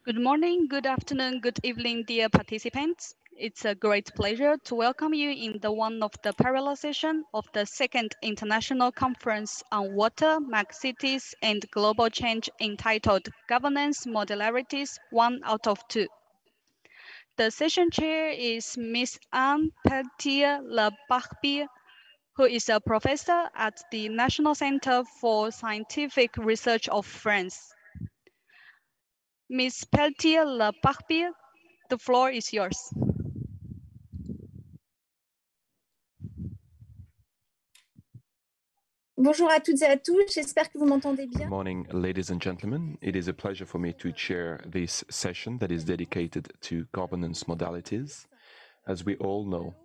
Good morning, good afternoon, good evening, dear participants. It's a great pleasure to welcome you in one of the parallel session of the second International Conference on Water, Megacities and Global Change entitled Governance Modalities 1 out of 2. The session chair is Ms. Anne Pelletier-Le-Barbier, who is a professor at the National Center for Scientific Research of France. Ms. Pelletier-Le-Barbier, the floor is yours. Bonjour à toutes et à tous, j'espère que vous m'entendez bien. Good morning, ladies and gentlemen. It is a pleasure for me to chair this session that is dedicated to governance modalities. As we all know,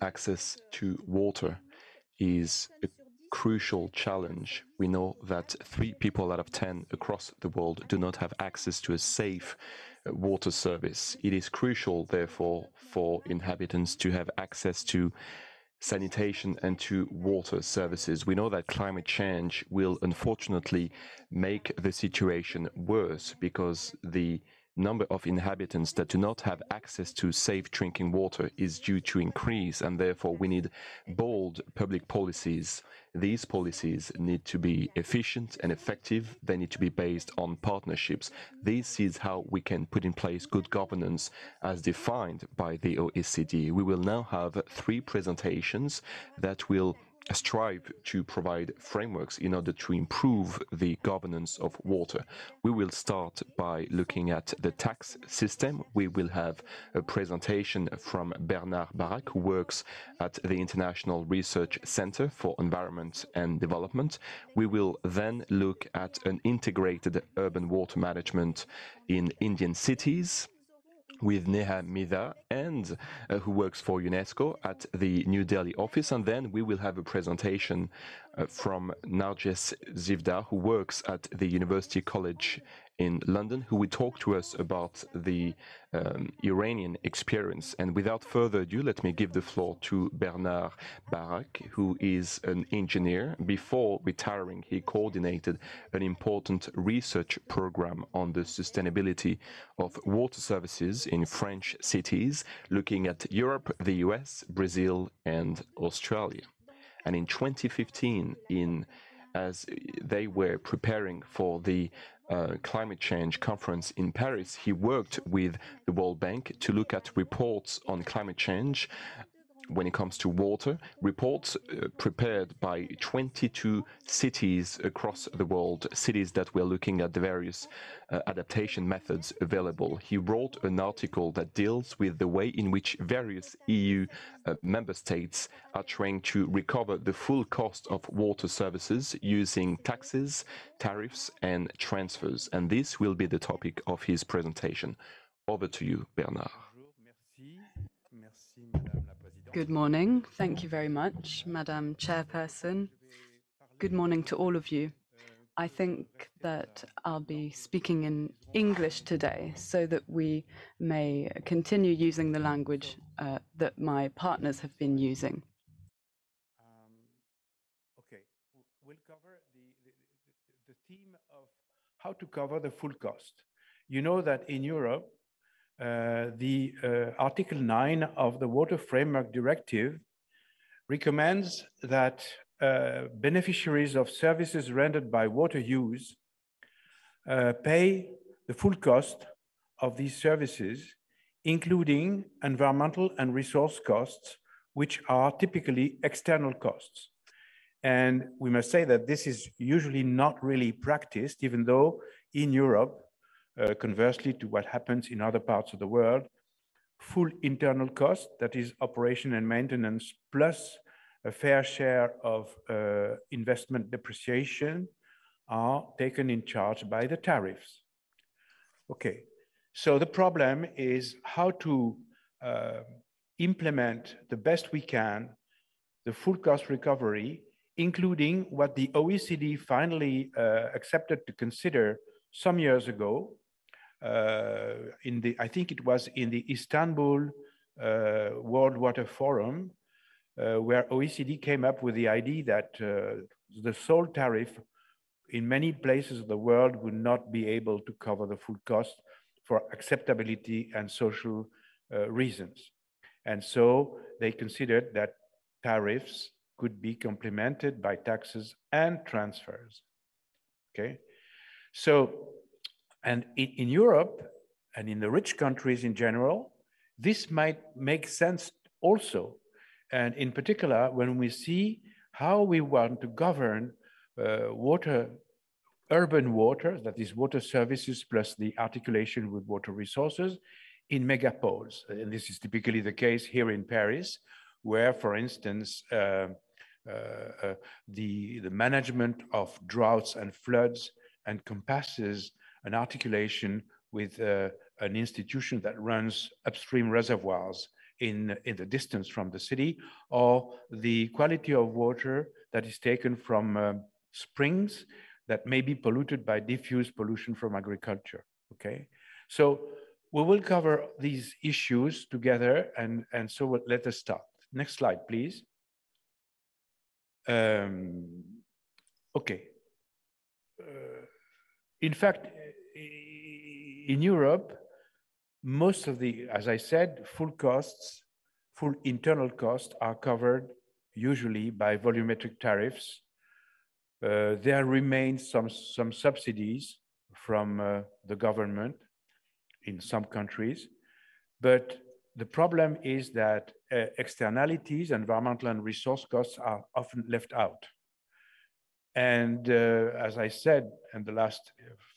access to water is a crucial challenge. We know that 3 people out of 10 across the world do not have access to a safe water service. It is crucial, therefore, for inhabitants to have access to sanitation and to water services. We know that climate change will unfortunately make the situation worse because the number of inhabitants that do not have access to safe drinking water is due to increase, and therefore we need bold public policies. These policies need to be efficient and effective. They need to be based on partnerships. This is how we can put in place good governance as defined by the OECD. We will now have 3 presentations that will strive to provide frameworks in order to improve the governance of water. We will start by looking at the tax system. We will have a presentation from Bernard Barak, who works at the International Research Center for Environment and Development. We will then look at an integrated urban water management in Indian cities with Neha Midha, and who works for UNESCO at the New Delhi office. And then we will have a presentation from Narges Zivda, who works at the University College in London, who will talk to us about the Iranian experience. And without further ado, let me give the floor to Bernard Barak, who is an engineer. Before retiring, he coordinated an important research program on the sustainability of water services in French cities, looking at Europe, the US, Brazil, and Australia. And in 2015, as they were preparing for the climate change conference in Paris, he worked with the World Bank to look at reports on climate change when it comes to water, reports prepared by 22 cities across the world, cities that were looking at the various adaptation methods available. He wrote an article that deals with the way in which various EU member states are trying to recover the full cost of water services using taxes, tariffs, and transfers. And this will be the topic of his presentation. Over to you, Bernard. Good morning. Thank you very much, Madam Chairperson. Good morning to all of you. I think that I'll be speaking in English today so that we may continue using the language that my partners have been using. Okay, we'll cover the theme of how to cover the full cost. You know that in Europe, the Article 9 of the Water Framework Directive recommends that beneficiaries of services rendered by water use pay the full cost of these services, including environmental and resource costs, which are typically external costs. And we must say that this is usually not really practiced, even though in Europe, conversely to what happens in other parts of the world, full internal cost, that is operation and maintenance, plus a fair share of investment depreciation are taken in charge by the tariffs. Okay, so the problem is how to implement the best we can the full cost recovery, including what the OECD finally accepted to consider some years ago, I think it was in the Istanbul World Water Forum, where OECD came up with the idea that the sole tariff in many places of the world would not be able to cover the full cost for acceptability and social reasons. And so they considered that tariffs could be complemented by taxes and transfers. Okay, so, and in Europe and in the rich countries in general, this might make sense also. And in particular, when we see how we want to govern urban water, that is water services plus the articulation with water resources in megapoles. And this is typically the case here in Paris, where, for instance, the management of droughts and floods encompasses an articulation with an institution that runs upstream reservoirs in the distance from the city, or the quality of water that is taken from springs that may be polluted by diffuse pollution from agriculture, okay? So we will cover these issues together, and so let us start. Next slide, please. Okay. In fact, in Europe, most of the, as I said, full internal costs are covered usually by volumetric tariffs. There remain some subsidies from the government in some countries, but the problem is that externalities, environmental and resource costs are often left out. And as I said in the last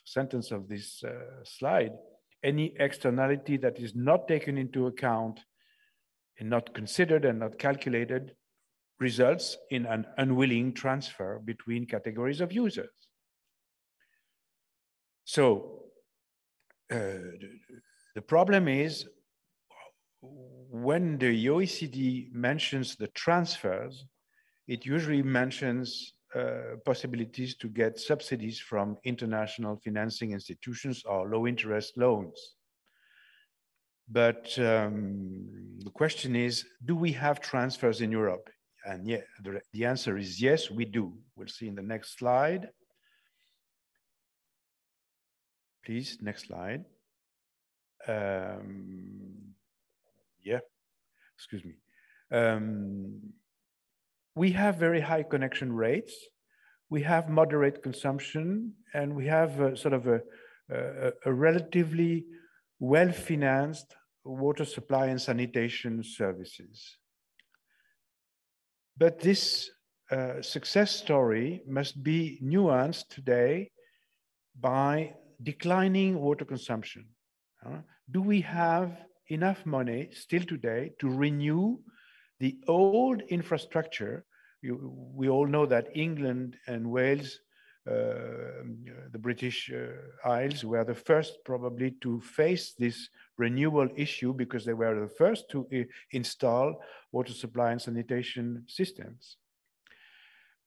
sentence of this slide, any externality that is not taken into account and not considered and not calculated results in an unwilling transfer between categories of users. So the problem is, when the OECD mentions the transfers, it usually mentions possibilities to get subsidies from international financing institutions or low interest loans. But the question is, do we have transfers in Europe? And yeah, the answer is yes, we do. We'll see in the next slide. Please, next slide. Yeah, excuse me. We have very high connection rates. We have moderate consumption, and we have sort of a relatively well-financed water supply and sanitation services. But this success story must be nuanced today by declining water consumption. Do we have enough money still today to renew the old infrastructure? We all know that England and Wales, the British Isles, were the first probably to face this renewal issue because they were the first to install water supply and sanitation systems.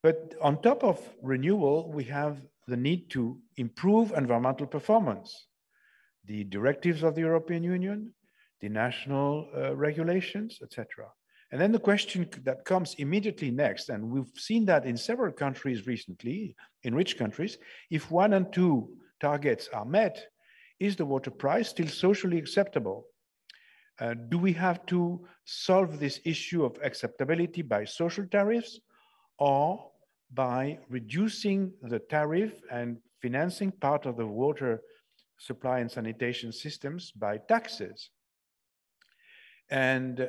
But on top of renewal, we have the need to improve environmental performance. The directives of the European Union, the national regulations, etc. And then the question that comes immediately next, and we've seen that in several countries recently, in rich countries, if 1 and 2 targets are met, is the water price still socially acceptable? Do we have to solve this issue of acceptability by social tariffs or by reducing the tariff and financing part of the water supply and sanitation systems by taxes? And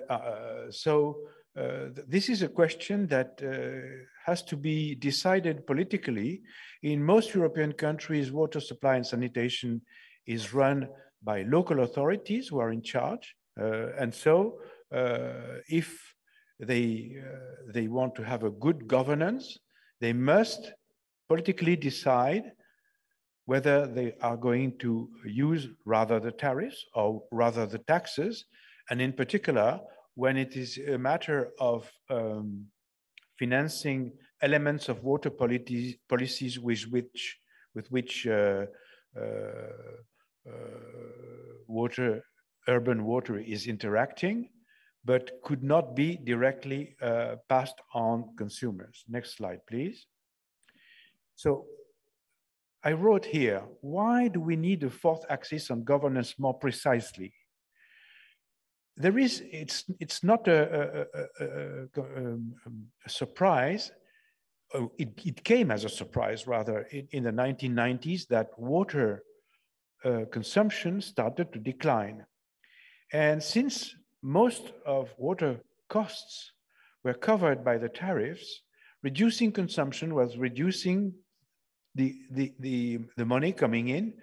this is a question that has to be decided politically. In most European countries, water supply and sanitation is run by local authorities who are in charge. And so if they want to have a good governance, they must politically decide whether they are going to use rather the tariffs or rather the taxes. And in particular, when it is a matter of financing elements of water policies with which urban water is interacting, but could not be directly passed on consumers. Next slide, please. So I wrote here, why do we need a fourth axis on governance more precisely? It's not a surprise. It came as a surprise, rather, in the 1990s that water consumption started to decline. And since most of water costs were covered by the tariffs, reducing consumption was reducing the money coming in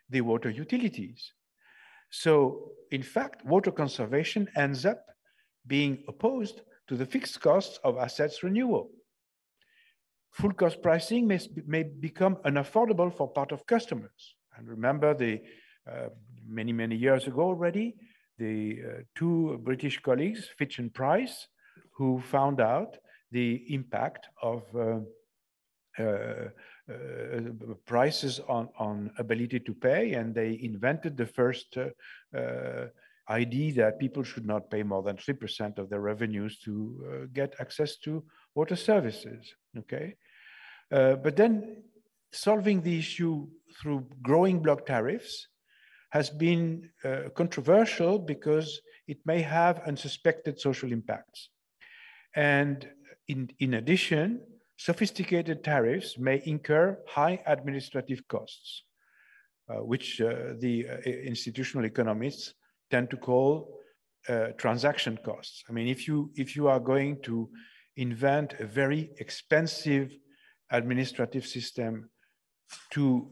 the water utilities. So in fact, water conservation ends up being opposed to the fixed costs of assets renewal. Full cost pricing may become unaffordable for part of customers. And remember many years ago already, the two British colleagues, Fitch and Price, who found out the impact of prices on ability to pay, and they invented the first idea that people should not pay more than 3% of their revenues to get access to water services, okay? But then solving the issue through growing block tariffs has been controversial because it may have unsuspected social impacts. And in addition, sophisticated tariffs may incur high administrative costs, which the institutional economists tend to call transaction costs. I mean, if you are going to invent a very expensive administrative system to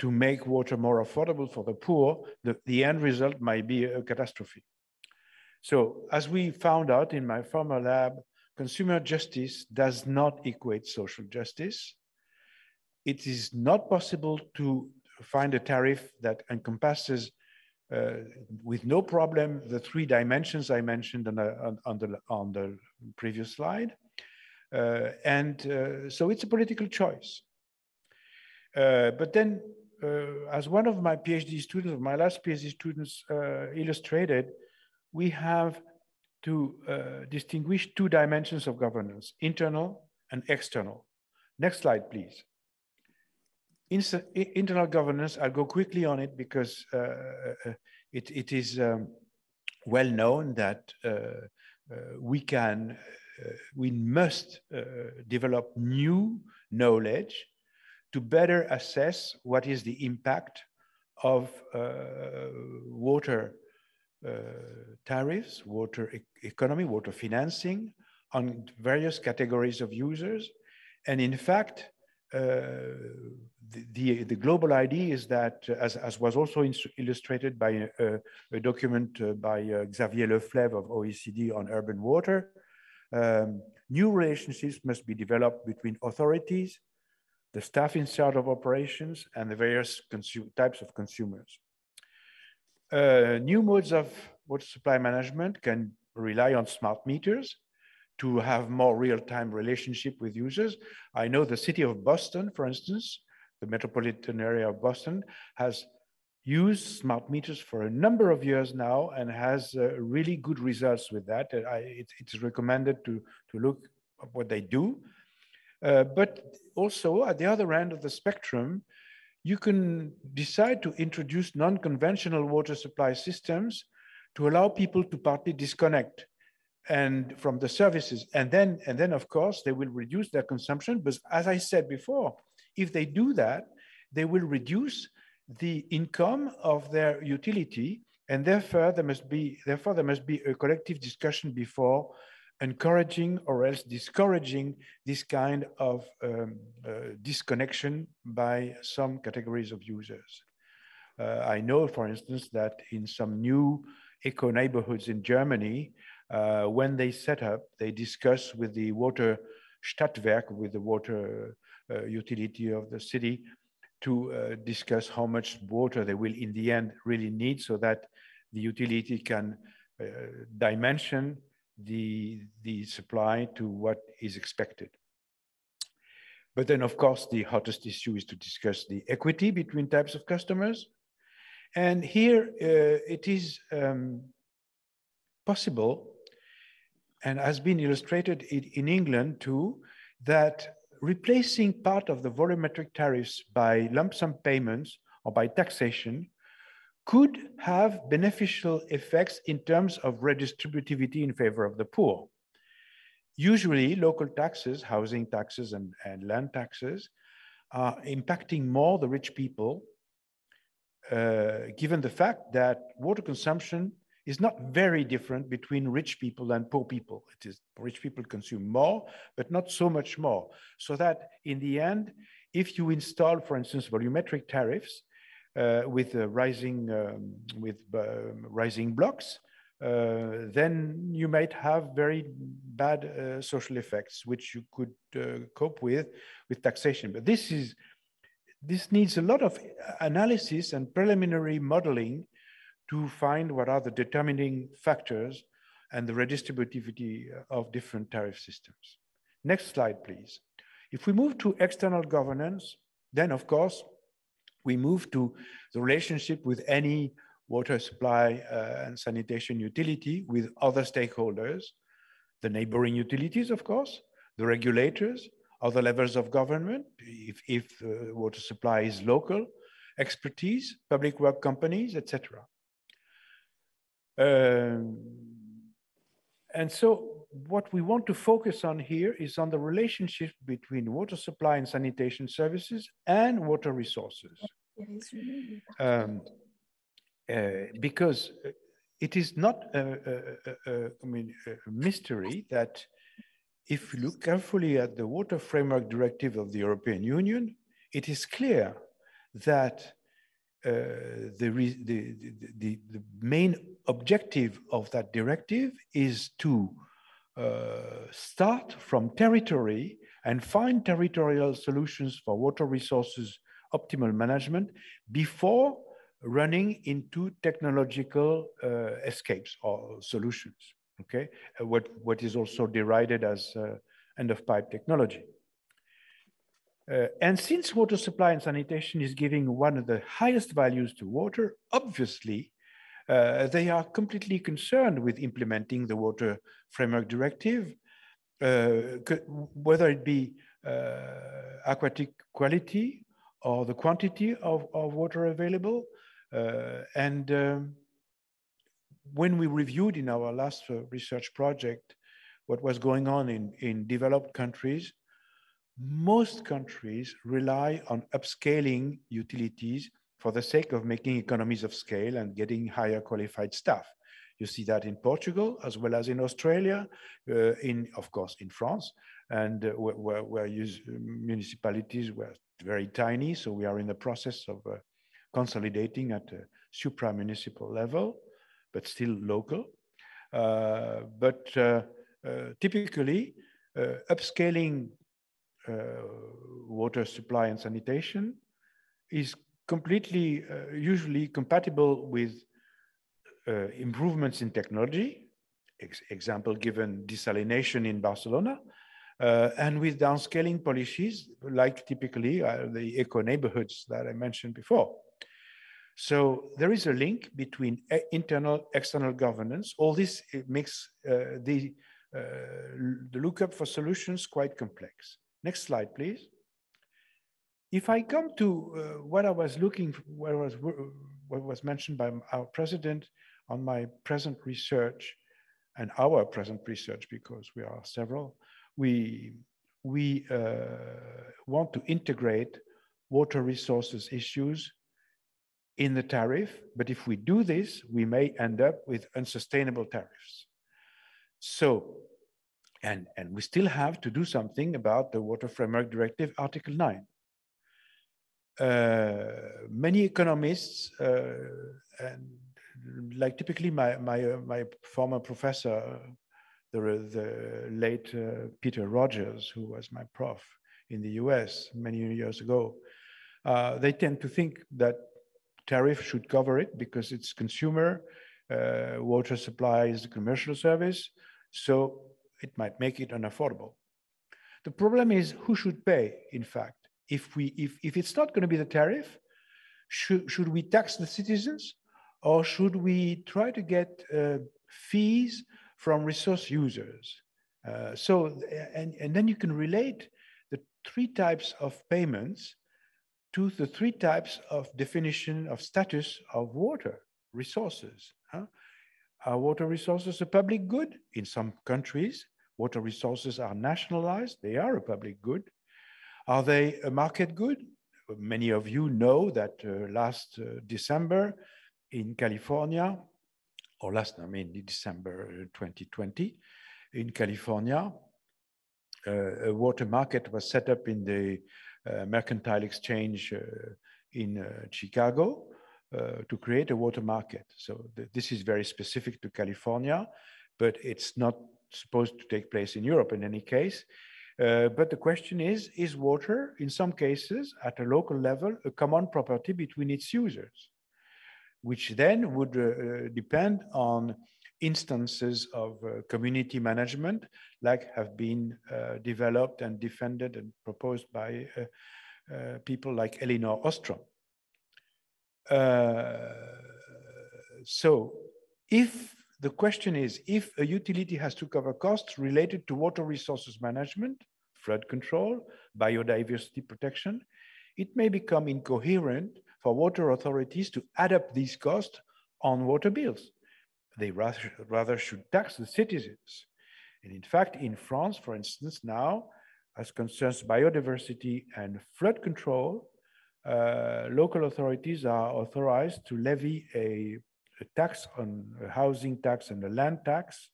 make water more affordable for the poor, the end result might be a catastrophe. So as we found out in my former lab, consumer justice does not equate social justice. It is not possible to find a tariff that encompasses with no problem the three dimensions I mentioned on the previous slide. So it's a political choice. But then, as one of my PhD students, my last PhD students illustrated, we have to distinguish two dimensions of governance, internal and external. Next slide, please. Internal governance, I'll go quickly on it because it is well known that we must develop new knowledge to better assess what is the impact of water tariffs, water economy, water financing on various categories of users. And in fact, the global idea is that, as was also illustrated by a document by Xavier Leflèvre of OECD on urban water, new relationships must be developed between authorities, the staff in charge of operations, and the various types of consumers. New modes of water supply management can rely on smart meters to have more real-time relationship with users. I know the city of Boston, for instance, the metropolitan area of Boston, has used smart meters for a number of years now and has really good results with that. It's recommended to look at what they do. But also at the other end of the spectrum, you can decide to introduce non-conventional water supply systems to allow people to partly disconnect from the services. And then of course, they will reduce their consumption. But as I said before, if they do that, they will reduce the income of their utility. And therefore, there must be a collective discussion before encouraging or else discouraging this kind of disconnection by some categories of users. I know, for instance, that in some new eco neighborhoods in Germany, when they set up, they discuss with the water Stadtwerk, with the water utility of the city, to discuss how much water they will in the end really need so that the utility can dimension the supply to what is expected. But then, of course, the hottest issue is to discuss the equity between types of customers. And here it is possible, and has been illustrated in England too, that replacing part of the volumetric tariffs by lump sum payments or by taxation could have beneficial effects in terms of redistributivity in favor of the poor. Usually, local taxes, housing taxes and land taxes, are impacting more the rich people, given the fact that water consumption is not very different between rich people and poor people. It is rich people consume more, but not so much more. So that in the end, if you install, for instance, volumetric tariffs with rising blocks, then you might have very bad social effects, which you could cope with taxation. But this needs a lot of analysis and preliminary modeling to find what are the determining factors and the redistributivity of different tariff systems. Next slide, please. If we move to external governance, then of course, we move to the relationship with any water supply and sanitation utility with other stakeholders, the neighboring utilities, of course, the regulators, other levels of government, if water supply is local, expertise, public work companies, etc. And so what we want to focus on here is on the relationship between water supply and sanitation services and water resources. Because it is not a mystery that if you look carefully at the Water Framework Directive of the European Union, it is clear that the main objective of that directive is to start from territory and find territorial solutions for water resources optimal management before running into technological escapes or solutions, okay? What is also derided as end-of-pipe technology. And since water supply and sanitation is giving one of the highest values to water, obviously, they are completely concerned with implementing the Water Framework Directive, whether it be aquatic quality or the quantity of water available. When we reviewed in our last research project what was going on in developed countries, most countries rely on upscaling utilities for the sake of making economies of scale and getting higher qualified staff. You see that in Portugal, as well as in Australia, of course, in France, and where municipalities were very tiny. So we are in the process of consolidating at a supra-municipal level, but still local. Typically, upscaling water supply and sanitation is completely, usually compatible with improvements in technology, example given desalination in Barcelona, and with downscaling policies like typically the eco-neighborhoods that I mentioned before. So there is a link between internal, external governance. All this makes the lookup for solutions quite complex. Next slide, please. If I come to what I was looking for, what was mentioned by our president on my present research and our present research, because we are several, we want to integrate water resources issues in the tariff, but if we do this, we may end up with unsustainable tariffs. So, and we still have to do something about the Water Framework Directive, Article 9. Many economists, and like typically my former professor, the late Peter Rogers, who was my prof in the US many years ago, they tend to think that tariff should cover it because it's consumer, water supply is a commercial service, so it might make it unaffordable. The problem is who should pay, in fact. If it's not going to be the tariff, should we tax the citizens, or should we try to get fees from resource users? And then you can relate the three types of payments to the three types of definition of status of water resources. Are water resources a public good? In some countries, water resources are nationalized. They are a public good. Are they a market good? Many of you know that last December in California, or December 2020, in California, a water market was set up in the Mercantile Exchange in Chicago to create a water market. So this is very specific to California, but it's not supposed to take place in Europe in any case. But the question is water, in some cases, at a local level, a common property between its users, which then would depend on instances of community management, like have been developed and defended and proposed by people like Elinor Ostrom. So if the question is, if a utility has to cover costs related to water resources management, flood control, biodiversity protection, it may become incoherent for water authorities to add up these costs on water bills. They rather should tax the citizens. And in fact, in France, for instance, now, as concerns biodiversity and flood control, local authorities are authorized to levy a tax on a housing tax and a land tax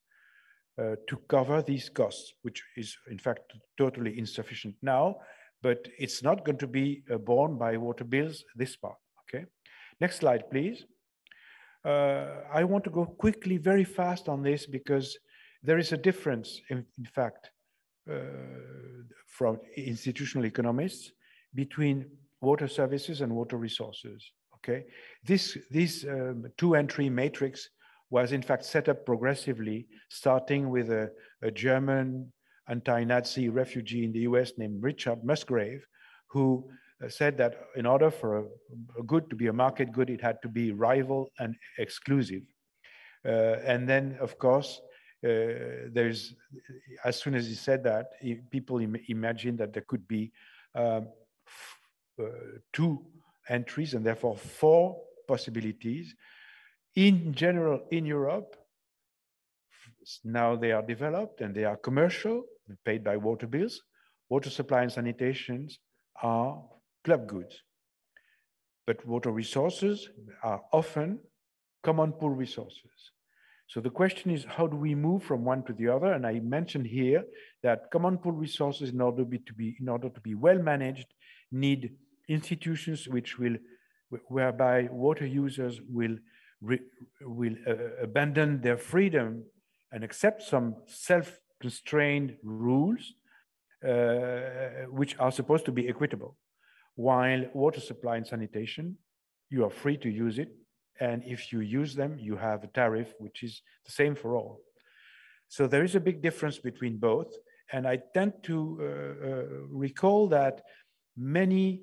to cover these costs, which is in fact totally insufficient now, but it's not going to be borne by water bills, this part, okay? Next slide, please. I want to go quickly, very fast on this because there is a difference, in fact, from institutional economists between water services and water resources, okay? This two-entry matrix was in fact set up progressively, starting with a German anti-Nazi refugee in the US named Richard Musgrave, who said that in order for a good to be a market good, it had to be rival and exclusive. And then, of course, as soon as he said that, people imagined that there could be two entries and therefore four possibilities. In general, in Europe, now they are developed and they are commercial, paid by water bills. Water supply and sanitation are club goods. But water resources are often common pool resources. So the question is, how do we move from one to the other? And I mentioned here that common pool resources, in order to be well managed, need institutions whereby water users will abandon their freedom and accept some self-constrained rules which are supposed to be equitable. While water supply and sanitation, you are free to use it. And if you use them, you have a tariff which is the same for all. So there is a big difference between both. And I tend to recall that many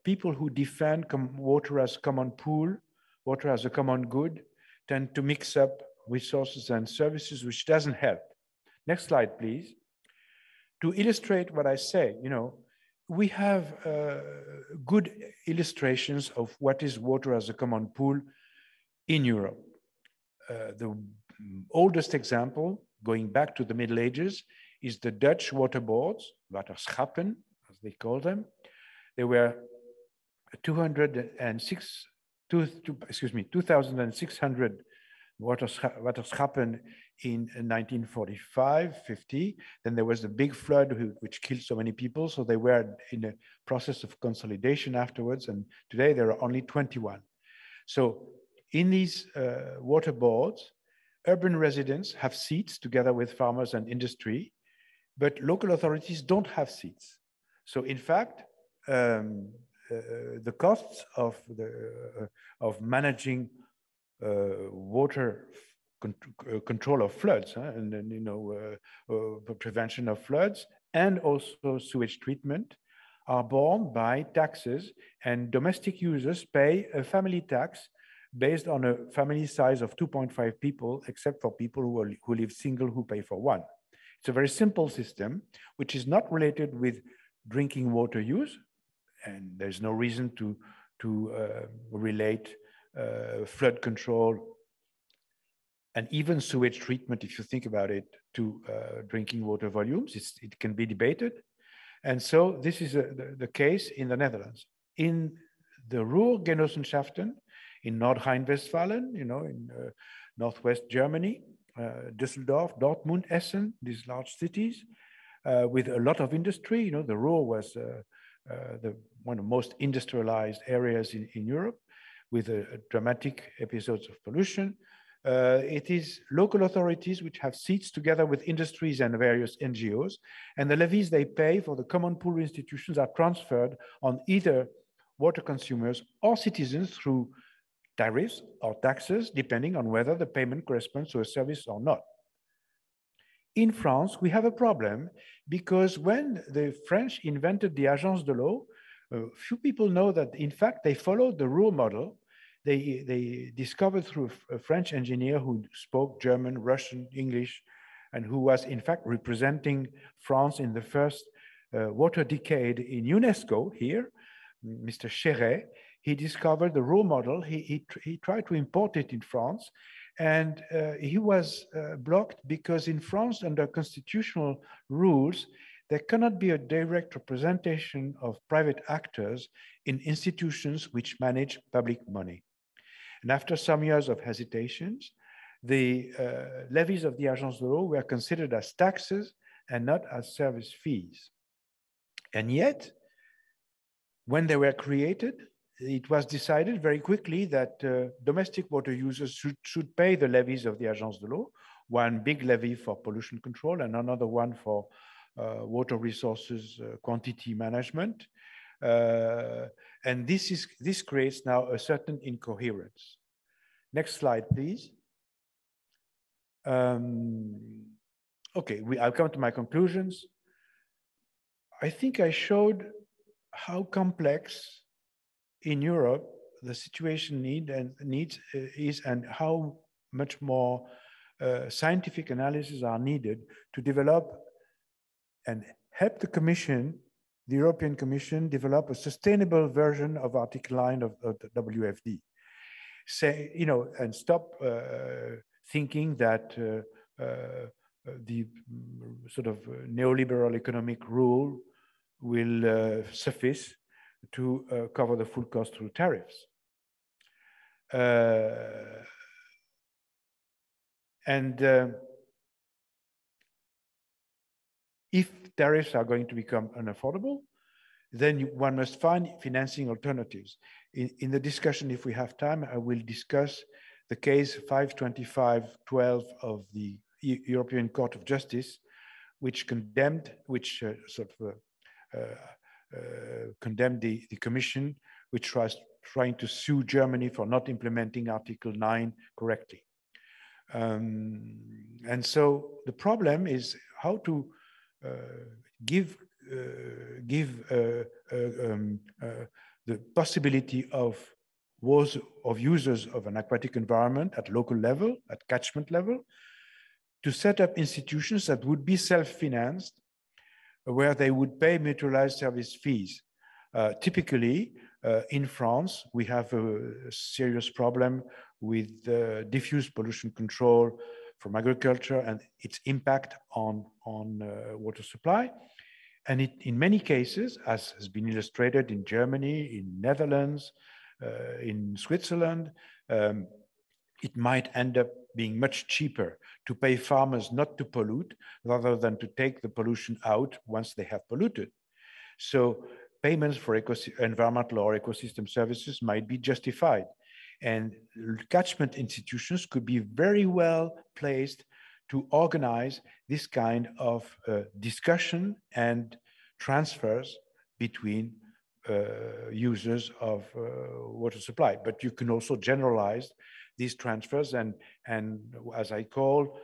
people who defend water as common pool, water as a common good, tend to mix up resources and services, which doesn't help. Next slide, please. To illustrate what I say, we have good illustrations of what is water as a common pool in Europe. The oldest example, going back to the Middle Ages, is the Dutch water boards, waterschappen, as they call them. There were 2,600 waterschappen in 1945-50. Then there was the big flood which killed so many people. So they were in a process of consolidation afterwards. And today there are only 21. So in these water boards, urban residents have seats together with farmers and industry, but local authorities don't have seats. So in fact, the costs of managing water control of floods and prevention of floods and also sewage treatment are borne by taxes, and domestic users pay a family tax based on a family size of 2.5 people, except for people who live single who pay for one. It's a very simple system, which is not related with drinking water use, and there's no reason to relate flood control and even sewage treatment, if you think about it, to drinking water volumes. It can be debated. And so this is the case in the Netherlands. In the Ruhrgenossenschaften, in Nordrhein-Westfalen, in northwest Germany, Düsseldorf, Dortmund, Essen, these large cities, with a lot of industry. The Ruhr was one of the most industrialized areas in Europe, with dramatic episodes of pollution. It is local authorities which have seats together with industries and various NGOs, and the levies they pay for the common pool institutions are transferred on either water consumers or citizens through tariffs or taxes, depending on whether the payment corresponds to a service or not. In France, we have a problem because when the French invented the Agence de l'eau, few people know that, in fact, they followed the Ruhr model. They discovered through a French engineer who spoke German, Russian, English, and who was, in fact, representing France in the first water decade in UNESCO here, Mr. Chéret. He discovered the Ruhr model. He tried to import it in France, and he was blocked because in France, under constitutional rules, there cannot be a direct representation of private actors in institutions which manage public money. And after some years of hesitations, the levies of the Agence de l'eau were considered as taxes and not as service fees. And yet, when they were created, it was decided very quickly that domestic water users should pay the levies of the Agence de l'eau, one big levy for pollution control and another one for water resources quantity management. And this creates now a certain incoherence. Next slide, please. Okay, I'll come to my conclusions. I think I showed how complex in Europe the situation is, and how much more scientific analysis are needed to develop and help the Commission, the European Commission, develop a sustainable version of Article 9 of the WFD. And stop thinking that the sort of neoliberal economic rule will suffice to cover the full cost through tariffs. If tariffs are going to become unaffordable, then one must find financing alternatives. In the discussion, if we have time, I will discuss the case 525/12 of the European Court of Justice, which condemned the Commission, which was trying to sue Germany for not implementing Article 9 correctly. And so the problem is how to give the possibility of users of an aquatic environment at local level, at catchment level, to set up institutions that would be self-financed, where they would pay mutualized service fees. Typically, in France, we have a serious problem with diffuse pollution control from agriculture and its impact on water supply. And in many cases, as has been illustrated in Germany, in Netherlands, in Switzerland, it might end up being much cheaper to pay farmers not to pollute rather than to take the pollution out once they have polluted. So payments for environmental or ecosystem services might be justified. And catchment institutions could be very well placed to organize this kind of discussion and transfers between users of water supply. But you can also generalize these transfers and as I call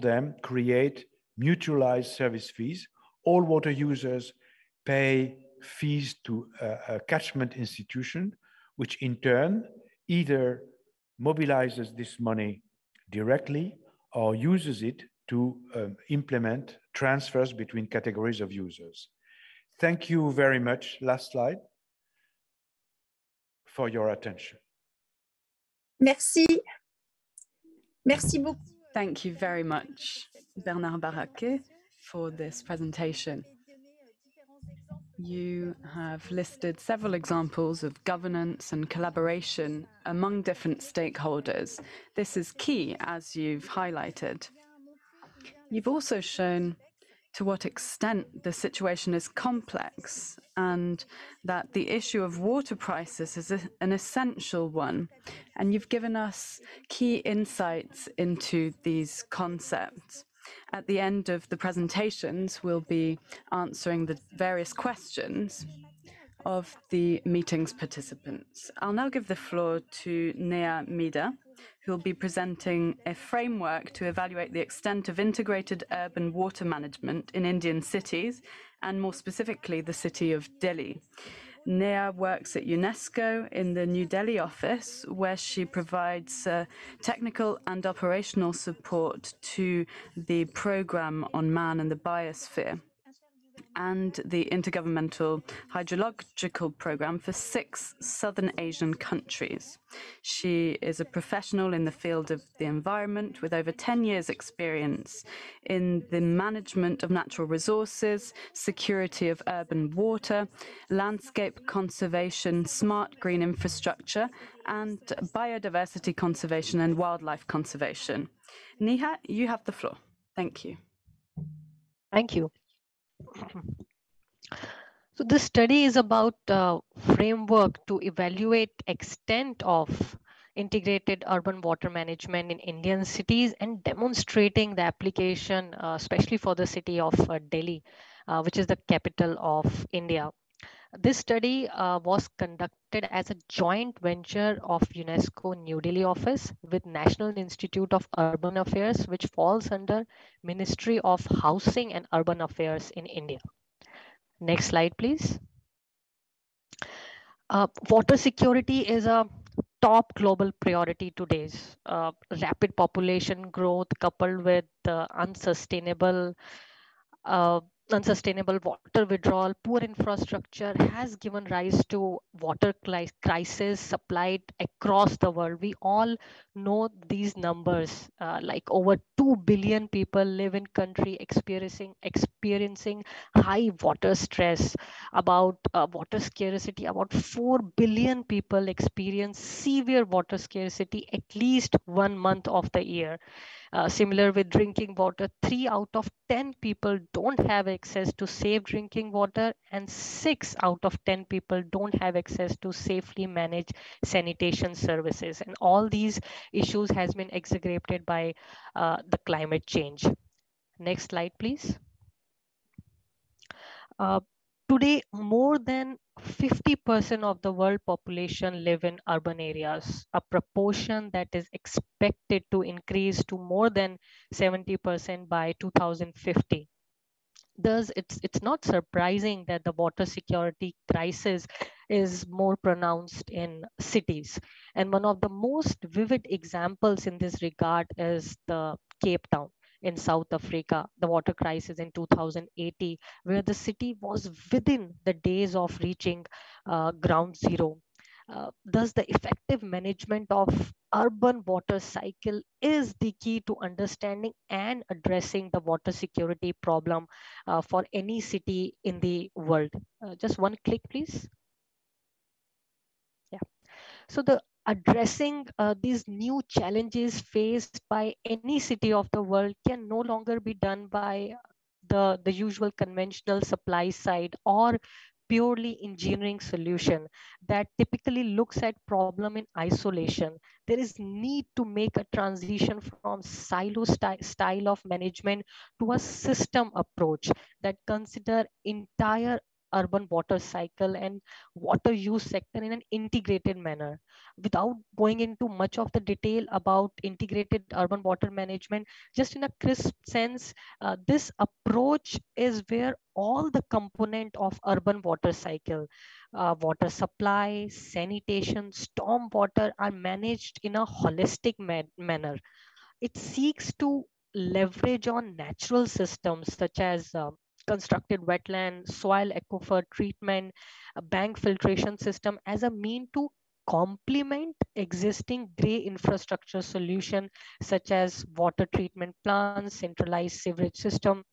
them, create mutualized service fees. All water users pay fees to a catchment institution, which in turn either mobilizes this money directly or uses it to implement transfers between categories of users. Thank you very much. Last slide. For your attention. Merci. Merci beaucoup. Thank you very much, Bernard Barraquet, for this presentation. You have listed several examples of governance and collaboration among different stakeholders. This is key, as you've highlighted. You've also shown to what extent the situation is complex and that the issue of water prices is an essential one. And you've given us key insights into these concepts. At the end of the presentations, we'll be answering the various questions of the meeting's participants. I'll now give the floor to EauMega, who will be presenting a framework to evaluate the extent of integrated urban water management in Indian cities, and more specifically, the city of Delhi. Neha works at UNESCO in the New Delhi office, where she provides technical and operational support to the program on man and the biosphere and the Intergovernmental Hydrological Program for 6 Southern Asian countries. She is a professional in the field of the environment with over 10 years' experience in the management of natural resources, security of urban water, landscape conservation, smart green infrastructure, and biodiversity conservation and wildlife conservation. Neha, you have the floor. Thank you. Thank you. So this study is about a framework to evaluate extent of integrated urban water management in Indian cities and demonstrating the application, especially for the city of Delhi, which is the capital of India. This study was conducted as a joint venture of UNESCO New Delhi office with National Institute of Urban Affairs, which falls under Ministry of Housing and Urban Affairs in India. Next slide, please. Water security is a top global priority today. Rapid population growth coupled with unsustainable water withdrawal, poor infrastructure has given rise to water crisis supplied across the world. We all know these numbers, like over 2 billion people live in country experiencing high water stress, about water scarcity. About 4 billion people experience severe water scarcity at least 1 month of the year. Similar with drinking water, 3 out of 10 people don't have access to safe drinking water, and 6 out of 10 people don't have access to safely managed sanitation services. And all these issues has been exacerbated by the climate change. Next slide, please. Today, more than 50% of the world population live in urban areas, a proportion that is expected to increase to more than 70% by 2050. Thus, it's not surprising that the water security crisis is more pronounced in cities. And one of the most vivid examples in this regard is the Cape Town in South Africa, the water crisis in 2080, where the city was within the days of reaching ground zero. Thus, the effective management of urban water cycle is the key to understanding and addressing the water security problem for any city in the world. Just one click, please. Yeah. So the addressing these new challenges faced by any city of the world can no longer be done by the usual conventional supply side or purely engineering solution that typically looks at problem in isolation. There is need to make a transition from silo style of management to a system approach that consider entire urban water cycle and water use sector in an integrated manner. Without going into much of the detail about integrated urban water management, just in a crisp sense, this approach is where all the component of urban water cycle, water supply, sanitation, storm water are managed in a holistic manner. It seeks to leverage on natural systems such as constructed wetland, soil aquifer treatment, a bank filtration system as a mean to complement existing grey infrastructure solution such as water treatment plants, centralized sewage system,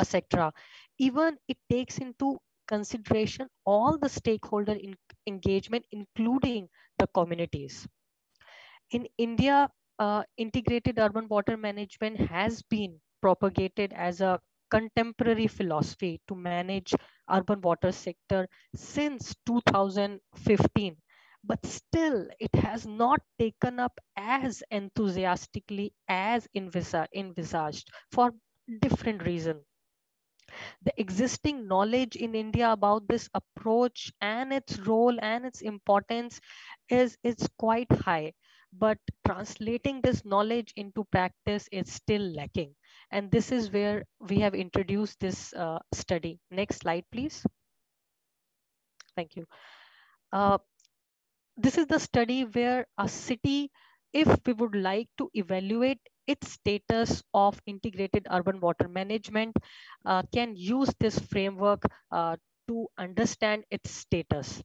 etc. Even it takes into consideration all the stakeholder engagement, including the communities. In India, integrated urban water management has been propagated as a contemporary philosophy to manage urban water sector since 2015. But still, it has not taken up as enthusiastically as envisaged for different reasons. The existing knowledge in India about this approach and its role and its importance is quite high, but translating this knowledge into practice is still lacking. And this is where we have introduced this study. Next slide, please. Thank you. This is the study where a city, if we would like to evaluate its status of integrated urban water management, can use this framework to understand its status.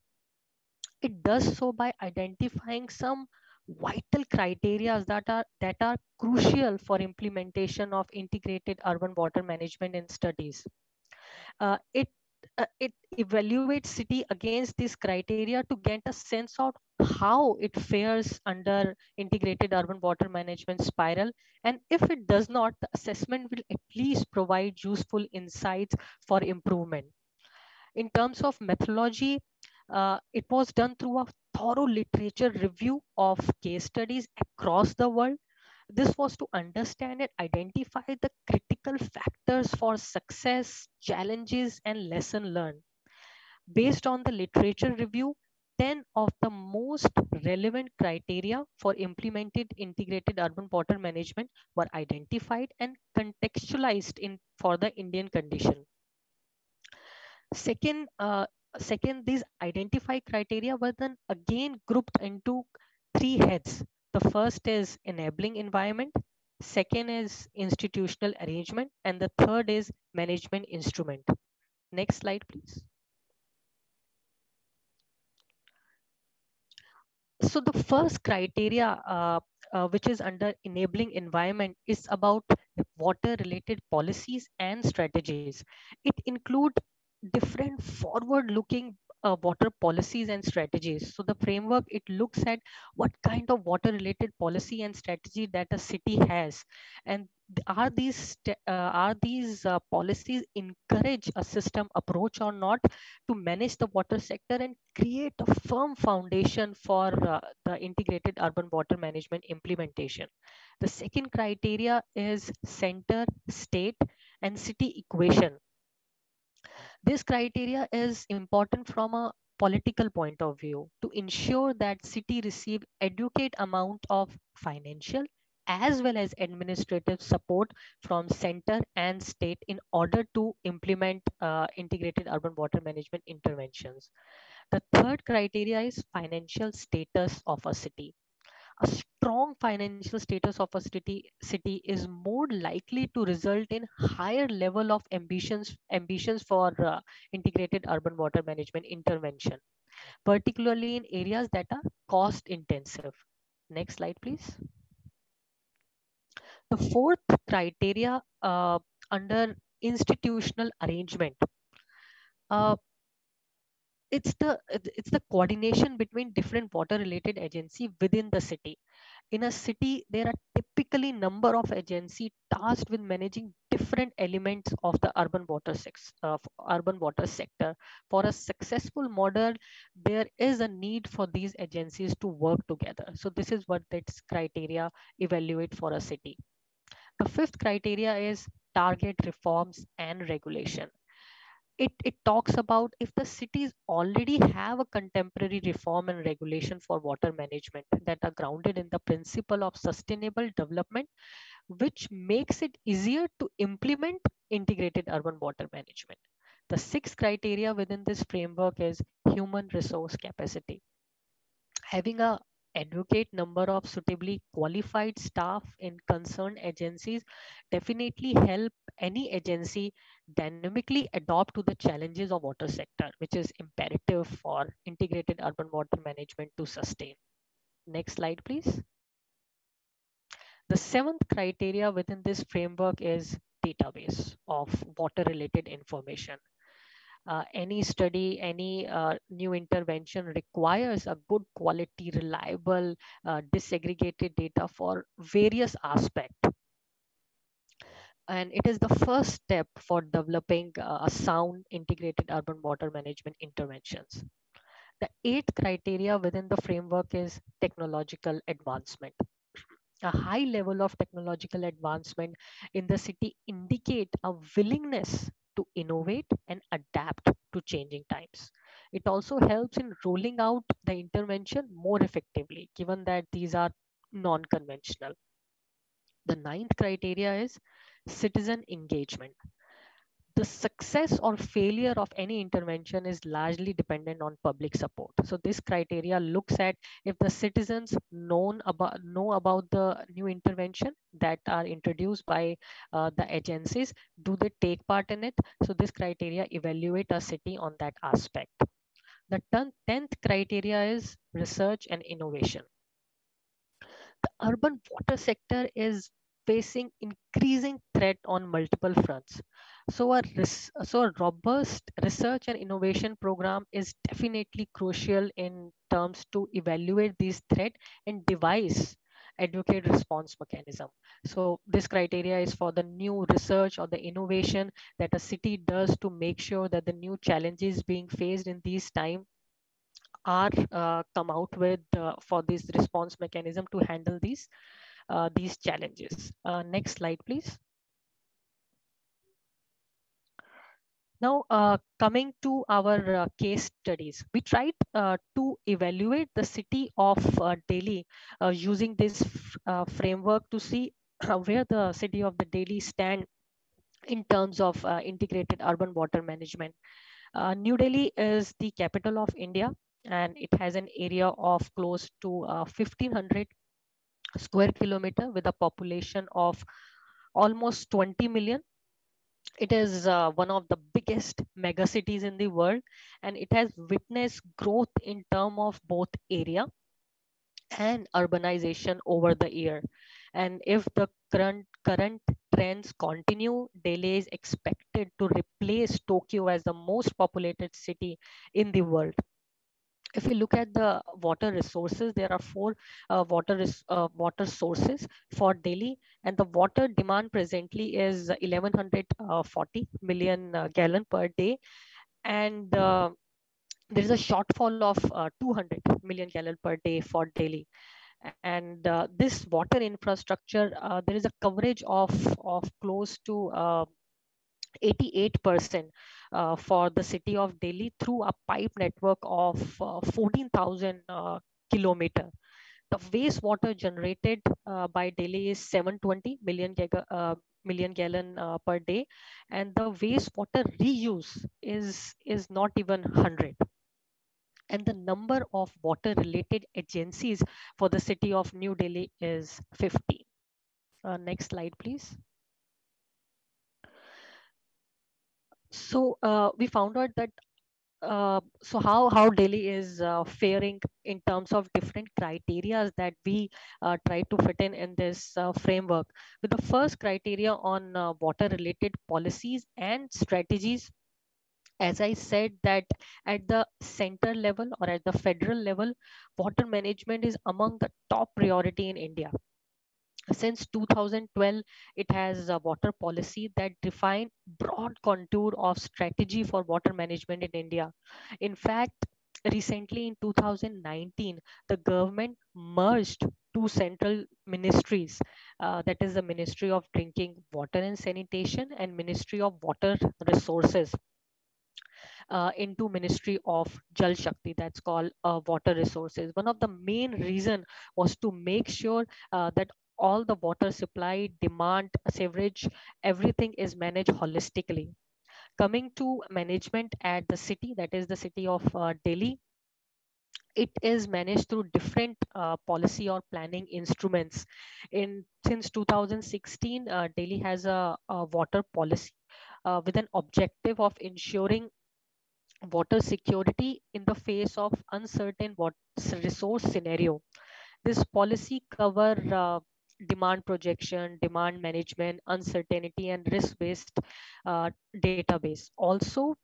It does so by identifying some vital criteria that are crucial for implementation of integrated urban water management in studies. It evaluates city against these criteria to get a sense of how it fares under integrated urban water management spiral. And if it does not, the assessment will at least provide useful insights for improvement. In terms of methodology, it was done through a thorough literature review of case studies across the world. This was to understand and identify the critical factors for success, challenges, and lesson learned. Based on the literature review, 10 of the most relevant criteria for implemented integrated urban water management were identified and contextualized for the Indian condition. Second, these identified criteria were then again grouped into three heads. The first is enabling environment, second is institutional arrangement, and the third is management instrument. Next slide, please. So the first criteria, which is under enabling environment, is about water related policies and strategies. It includes different forward looking water policies and strategies. So the framework, it looks at what kind of water related policy and strategy that a city has, and are these policies encourage a system approach or not to manage the water sector and create a firm foundation for the integrated urban water management implementation. The second criteria is center, state, and city equation. This criteria is important from a political point of view to ensure that city receive adequate amount of financial as well as administrative support from center and state in order to implement integrated urban water management interventions. The third criteria is financial status of a city. A strong financial status of a city is more likely to result in higher level of ambitions for integrated urban water management intervention, particularly in areas that are cost intensive. Next slide, please. The fourth criteria under institutional arrangement, it's the coordination between different water related agencies within the city. In a city, there are typically number of agencies tasked with managing different elements of the urban water sector. For a successful model, there is a need for these agencies to work together. So this is what this criteria evaluate for a city. The fifth criteria is target reforms and regulation. It talks about if the cities already have a contemporary reform and regulation for water management that are grounded in the principle of sustainable development, which makes it easier to implement integrated urban water management. The sixth criteria within this framework is human resource capacity. Having a adequate number of suitably qualified staff in concerned agencies definitely help any agency dynamically adapt to the challenges of water sector, which is imperative for integrated urban water management to sustain. Next slide, please. The seventh criteria within this framework is database of water related information. Any study, any new intervention requires a good quality, reliable, disaggregated data for various aspects. And it is the first step for developing a sound integrated urban water management interventions. The eighth criteria within the framework is technological advancement. A high level of technological advancement in the city indicate a willingness to innovate and adapt to changing times. It also helps in rolling out the intervention more effectively, given that these are non-conventional. The ninth criteria is citizen engagement. The success or failure of any intervention is largely dependent on public support. So this criteria looks at if the citizens know about the new intervention that are introduced by the agencies, do they take part in it? So this criteria evaluate a city on that aspect. The 10th criteria is research and innovation. The urban water sector is facing increasing threat on multiple fronts. So a robust research and innovation program is definitely crucial in terms to evaluate these threats and devise adequate response mechanism. So this criteria is for the new research or the innovation that a city does to make sure that the new challenges being faced in these times are come out with for this response mechanism to handle these challenges. Next slide, please. Now, coming to our case studies, we tried to evaluate the city of Delhi using this framework to see where the city of the Delhi stand in terms of integrated urban water management. New Delhi is the capital of India, and it has an area of close to 1,500 square kilometer with a population of almost 20 million. It is one of the biggest megacities in the world, and it has witnessed growth in terms of both area and urbanization over the year. And if the current trends continue, Delhi is expected to replace Tokyo as the most populated city in the world. If we look at the water resources, there are four water sources for Delhi, and the water demand presently is 1140 million gallon per day, and there is a shortfall of 200 million gallon per day for Delhi. And this water infrastructure, there is a coverage of close to 88% for the city of Delhi through a pipe network of 14,000 kilometer. The wastewater generated by Delhi is 720 million gallon per day, and the wastewater reuse is not even 100. And the number of water related agencies for the city of New Delhi is 50. Next slide, please. So we found out that so how Delhi is faring in terms of different criteria that we try to fit in this framework. With the first criteria on water related policies and strategies, as I said, that at the center level or at the federal level, water management is among the top priority in India. Since 2012, it has a water policy that define broad contour of strategy for water management in India. In fact, recently in 2019, the government merged two central ministries, that is the Ministry of Drinking Water and Sanitation and Ministry of Water Resources, into Ministry of Jal Shakti, that's called water resources. One of the main reason was to make sure that all the water supply, demand, sewerage, everything is managed holistically. Coming to management at the city, that is the city of Delhi, It is managed through different policy or planning instruments. Since 2016, Delhi has a water policy with an objective of ensuring water security in the face of uncertain resource scenario. This policy cover demand projection, demand management, uncertainty, and risk-based database. Also,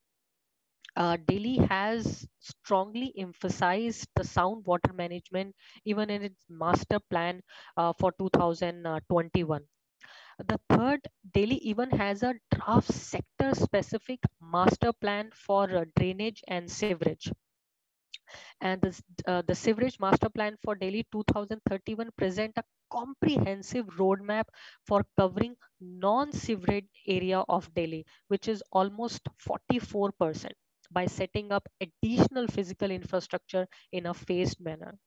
Delhi has strongly emphasized the sound water management even in its master plan for 2021. The third, Delhi even has a draft sector specific master plan for drainage and sewerage. And the sewerage master plan for Delhi 2031 present a comprehensive roadmap for covering non-sewerage area of Delhi, which is almost 44%, by setting up additional physical infrastructure in a phased manner.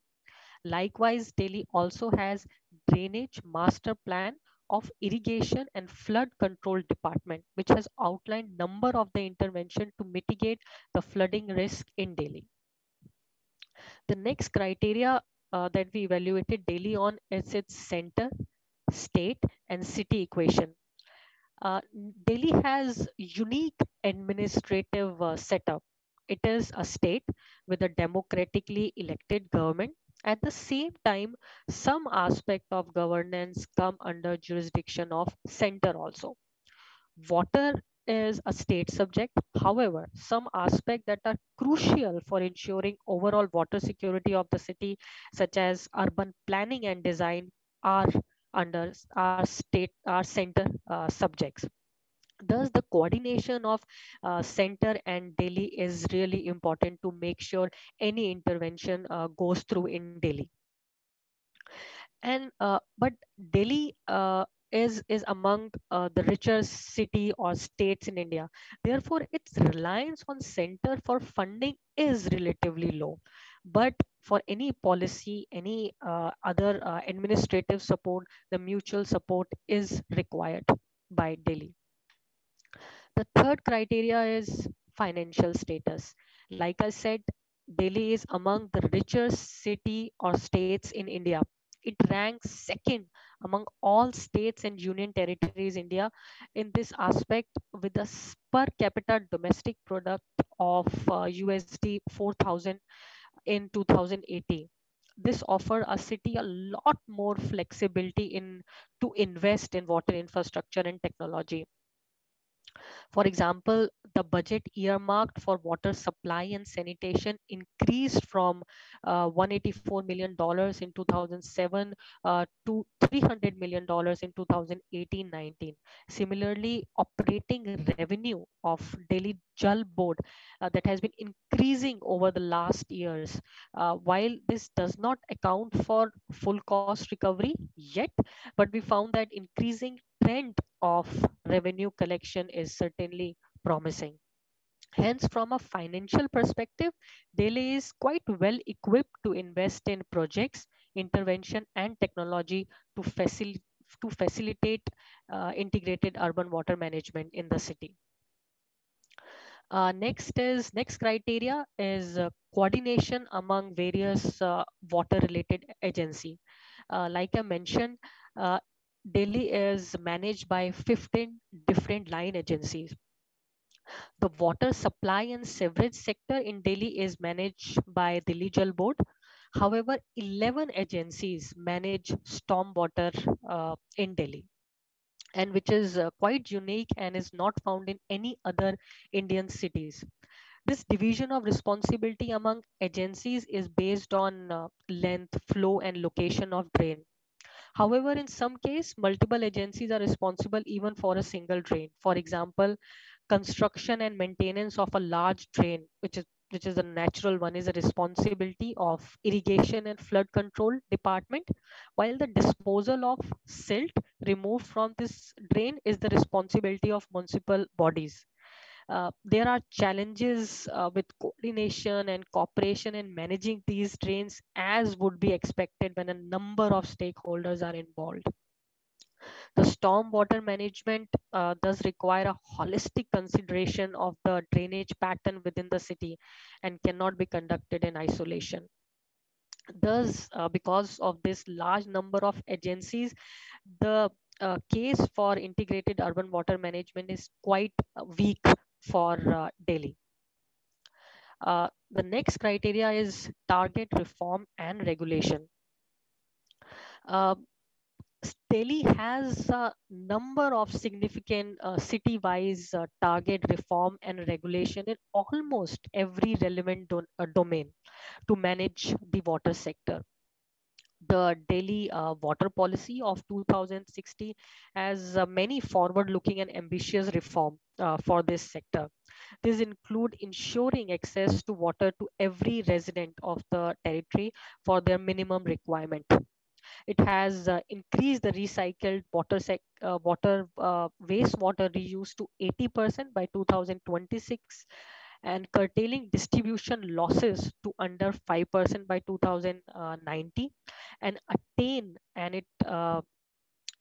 Likewise, Delhi also has drainage master plan of irrigation and flood control department, which has outlined number of the intervention to mitigate the flooding risk in Delhi. The next criteria that we evaluated Delhi on is its center, state, and city equation. Delhi has unique administrative setup. It is a state with a democratically elected government. At the same time, some aspect of governance come under jurisdiction of center also. Water is a state subject. However, some aspects that are crucial for ensuring overall water security of the city, such as urban planning and design, are under our center subjects. Thus, the coordination of center and Delhi is really important to make sure any intervention goes through in Delhi. And but Delhi is among the richer city or states in India. Therefore, its reliance on center for funding is relatively low. But for any policy, any other administrative support, the mutual support is required by Delhi. The third criteria is financial status. Like I said, Delhi is among the richest city or states in India. It ranks second among all states and union territories India in this aspect, with a per capita domestic product of USD 4,000 in 2018. This offer a city a lot more flexibility in to invest in water infrastructure and technology. For example, the budget earmarked for water supply and sanitation increased from $184 million in 2007 to $300 million in 2018-19. Similarly, operating revenue of Delhi Jal Board that has been increasing over the last years. While this does not account for full cost recovery yet, but we found that increasing trend of revenue collection is certainly promising. Hence, from a financial perspective, Delhi is quite well equipped to invest in projects, intervention, and technology to facilitate integrated urban water management in the city. Next criteria is coordination among various water related agency. Like I mentioned, uh, Delhi is managed by 15 different line agencies. The water supply and sewerage sector in Delhi is managed by Delhi Jal Board. However, 11 agencies manage stormwater in Delhi, and which is quite unique and is not found in any other Indian cities. This division of responsibility among agencies is based on length, flow, and location of drain. However, in some case, multiple agencies are responsible even for a single drain. For example, construction and maintenance of a large drain, which is a natural one, is a responsibility of irrigation and flood control department, while the disposal of silt removed from this drain is the responsibility of municipal bodies. There are challenges with coordination and cooperation in managing these drains, as would be expected when a number of stakeholders are involved. The stormwater management does require a holistic consideration of the drainage pattern within the city and cannot be conducted in isolation. Thus, because of this large number of agencies, the case for integrated urban water management is quite weak for Delhi. The next criteria is target reform and regulation. Delhi has a number of significant city-wise target reform and regulation in almost every relevant domain to manage the water sector. The Delhi water policy of 2060 has many forward-looking and ambitious reform for this sector. These include ensuring access to water to every resident of the territory for their minimum requirement. It has increased the recycled wastewater reuse to 80% by 2026 and curtailing distribution losses to under 5% by 2090 and it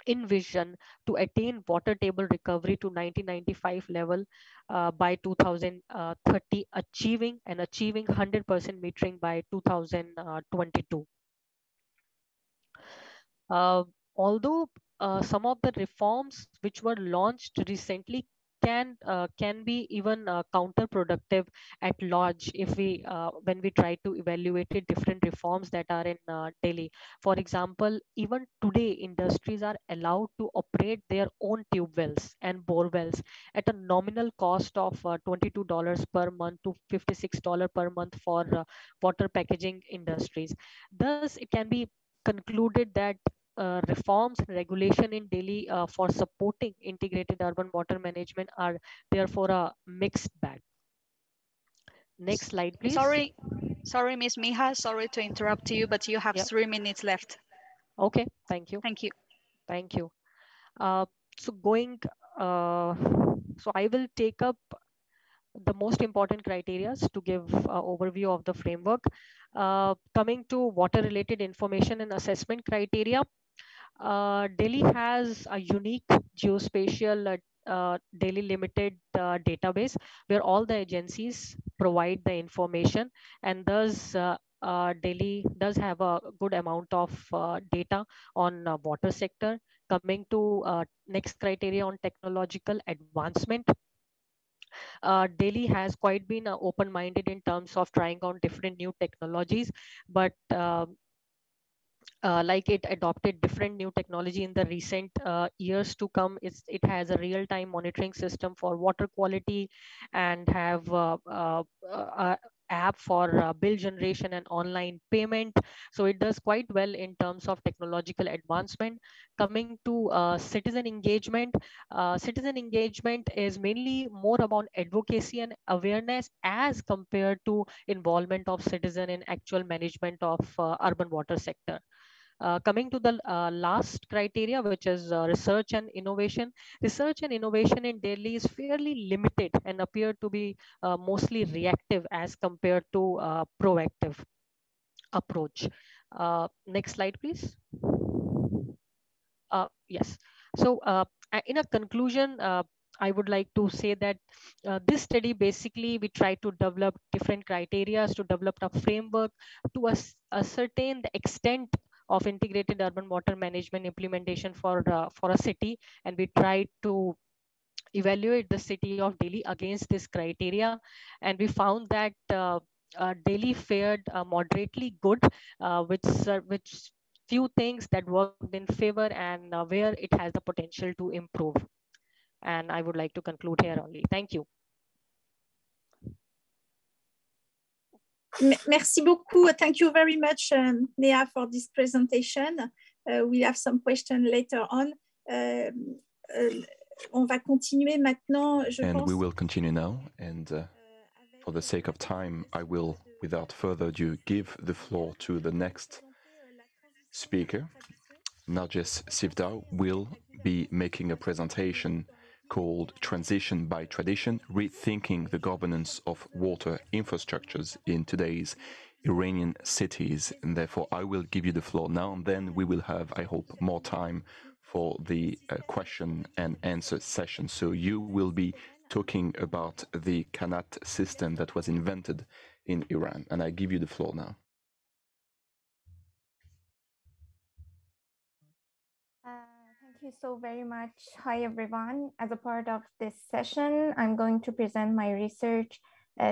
envision to attain water table recovery to 1995 level by 2030, achieving 100% metering by 2022. Although some of the reforms which were launched recently can be even counterproductive at large if we when we try to evaluate different reforms that are in Delhi. For example, even today industries are allowed to operate their own tube wells and bore wells at a nominal cost of $22 per month to $56 per month for water packaging industries. Thus, it can be concluded that reforms and regulation in Delhi for supporting integrated urban water management are therefore a mixed bag. Next slide, please. Sorry, Ms. Miha, sorry to interrupt you, but you have 3 minutes left. Okay, thank you. Thank you. Thank you. So I will take up the most important criteria to give overview of the framework. Coming to water related information and assessment criteria, Delhi has a unique geospatial Delhi limited database where all the agencies provide the information, and thus Delhi does have a good amount of data on water sector. Coming to next criteria on technological advancement, Delhi has quite been open-minded in terms of trying on different new technologies, but like it adopted different new technology in the recent years to come. It has a real-time monitoring system for water quality and have app for bill generation and online payment. So it does quite well in terms of technological advancement. Coming to citizen engagement is mainly more about advocacy and awareness as compared to involvement of citizen in actual management of urban water sector. Coming to the last criteria, which is research and innovation. Research and innovation in Delhi is fairly limited and appear to be mostly reactive as compared to proactive approach. Next slide, please. Yes. So in a conclusion, I would like to say that this study basically we try to develop different criteria to develop a framework to ascertain the extent of integrated urban water management implementation for a city, and we try to evaluate the city of Delhi against this criteria, and we found that Delhi fared moderately good, which few things that worked in favor and where it has the potential to improve. And I would like to conclude here only. Thank you. Merci beaucoup. Thank you very much, Léa, for this presentation. We have some questions later on. On va continuer maintenant. And we will continue now. And for the sake of time, I will, without further ado, give the floor to the next speaker. Narges Sivda will be making a presentation called Transition by Tradition, Rethinking the Governance of Water Infrastructures in Today's Iranian Cities. And therefore, I will give you the floor now, and then we will have, I hope, more time for the question and answer session. So you will be talking about the Qanat system that was invented in Iran. And I give you the floor now. Thank you so very much. Hi, everyone. As a part of this session, I'm going to present my research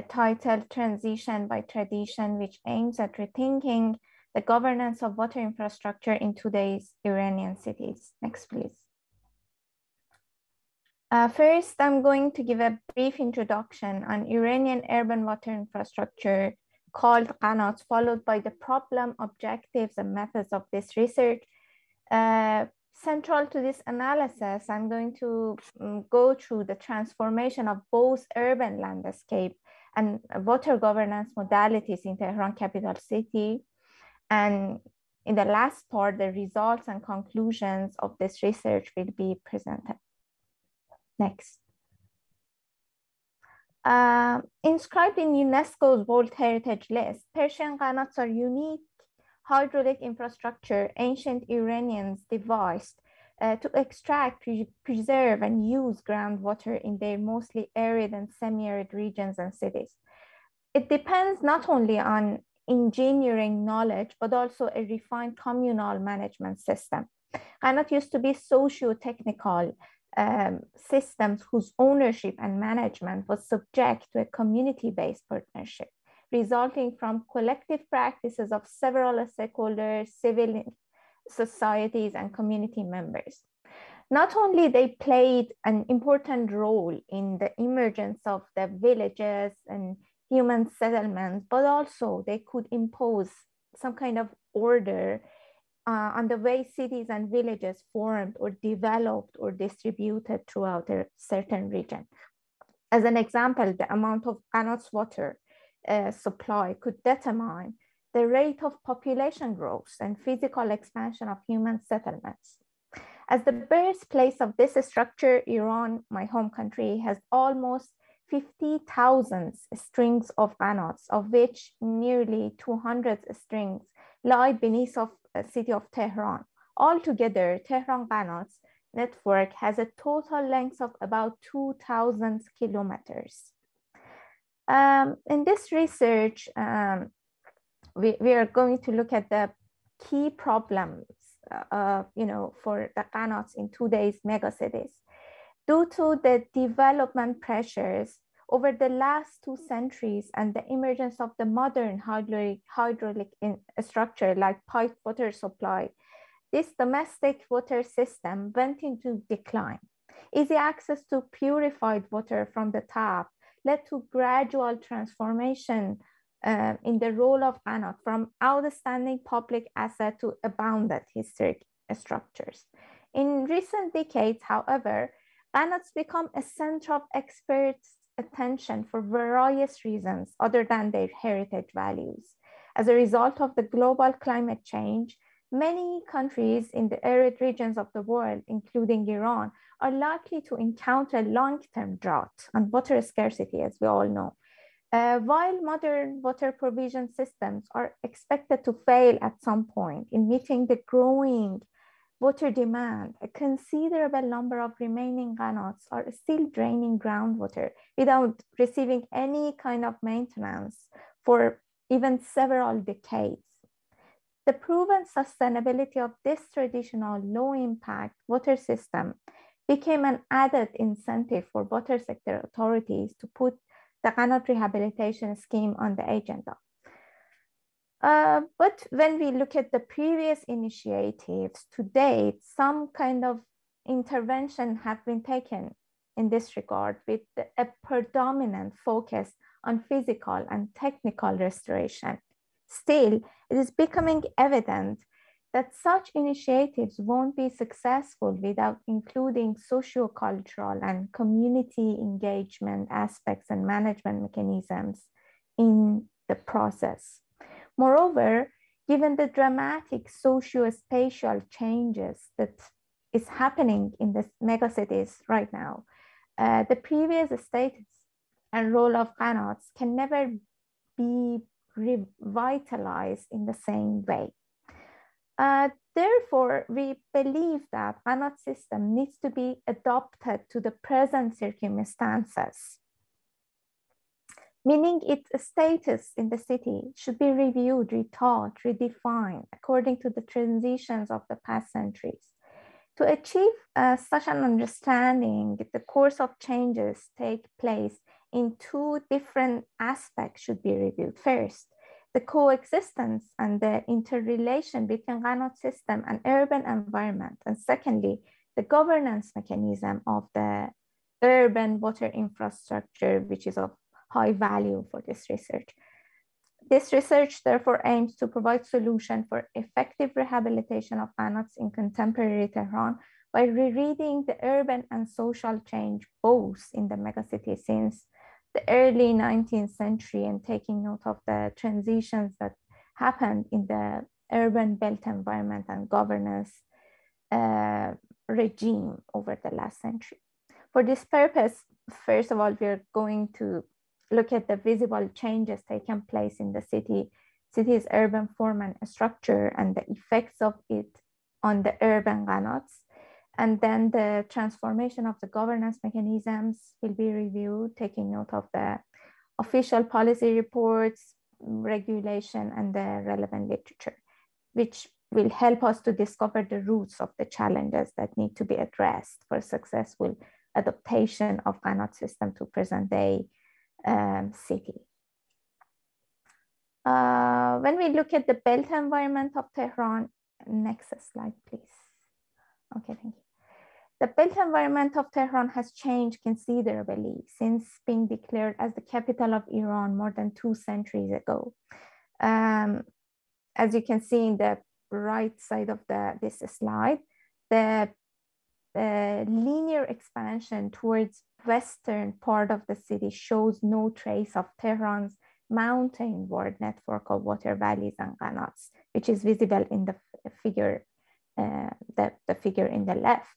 titled Transition by Tradition, which aims at rethinking the governance of water infrastructure in today's Iranian cities. Next, please. First, I'm going to give a brief introduction on Iranian urban water infrastructure called Qanat, followed by the problem, objectives, and methods of this research. Central to this analysis, I'm going to go through the transformation of both urban landscape and water governance modalities in Tehran capital city. And in the last part, the results and conclusions of this research will be presented. Next. Inscribed in UNESCO's World Heritage List, Persian Qanats are unique hydraulic infrastructure ancient Iranians devised to extract, preserve, and use groundwater in their mostly arid and semi-arid regions and cities. It depends not only on engineering knowledge, but also a refined communal management system. Qanat used to be socio-technical systems whose ownership and management was subject to a community-based partnership, resulting from collective practices of several stakeholders, civil societies, and community members. Not only they played an important role in the emergence of the villages and human settlements, but also they could impose some kind of order on the way cities and villages formed or developed or distributed throughout a certain region. As an example, the amount of Qanat's water supply could determine the rate of population growth and physical expansion of human settlements. As the birthplace of this structure, Iran, my home country, has almost 50,000 strings of Qanats, of which nearly 200 strings lie beneath the city of Tehran. Altogether, Tehran Qanats network has a total length of about 2,000 kilometers. In this research, we are going to look at the key problems, for the Qanats in today's megacities. Due to the development pressures over the last 2 centuries and the emergence of the modern hydraulic structure like piped water supply, this domestic water system went into decline. Easy access to purified water from the tap led to gradual transformation in the role of Qanat from outstanding public asset to abandoned historic structures. In recent decades, however, Qanats become a center of experts' attention for various reasons other than their heritage values. As a result of the global climate change, many countries in the arid regions of the world, including Iran, are likely to encounter long-term drought and water scarcity, as we all know. While modern water provision systems are expected to fail at some point in meeting the growing water demand, a considerable number of remaining Qanats are still draining groundwater without receiving any kind of maintenance for even several decades. The proven sustainability of this traditional low-impact water system became an added incentive for water sector authorities to put the Qanat rehabilitation scheme on the agenda. But when we look at the previous initiatives to date, some kind of intervention have been taken in this regard with a predominant focus on physical and technical restoration. Still, it is becoming evident that such initiatives won't be successful without including socio-cultural and community engagement aspects and management mechanisms in the process. Moreover, given the dramatic socio-spatial changes that is happening in the megacities right now, the previous status and role of Qanats can never be revitalized in the same way. Therefore, we believe that Qanot system needs to be adapted to the present circumstances, meaning its status in the city should be reviewed, rethought, redefined according to the transitions of the past centuries. To achieve such an understanding, the course of changes take place in two different aspects should be reviewed. First, the coexistence and the interrelation between Qanot system and urban environment. And secondly, the governance mechanism of the urban water infrastructure, which is of high value for this research. This research therefore aims to provide solution for effective rehabilitation of Qanots in contemporary Tehran by rereading the urban and social change both in the megacity since the early 19th century and taking note of the transitions that happened in the urban built environment and governance regime over the last century. For this purpose, first of all, we're going to look at the visible changes taking place in the city's urban form and structure and the effects of it on the urban Qanots. And then the transformation of the governance mechanisms will be reviewed, taking note of the official policy reports, regulation, and the relevant literature, which will help us to discover the roots of the challenges that need to be addressed for successful adaptation of Qanot system to present day city. When we look at the built environment of Tehran, next slide, please. Okay, thank you. The built environment of Tehran has changed considerably since being declared as the capital of Iran more than 2 centuries ago. As you can see in the right side of this slide, the linear expansion towards western part of the city shows no trace of Tehran's mountainward network of water valleys and Qanots, which is visible in the figure, the figure in the left.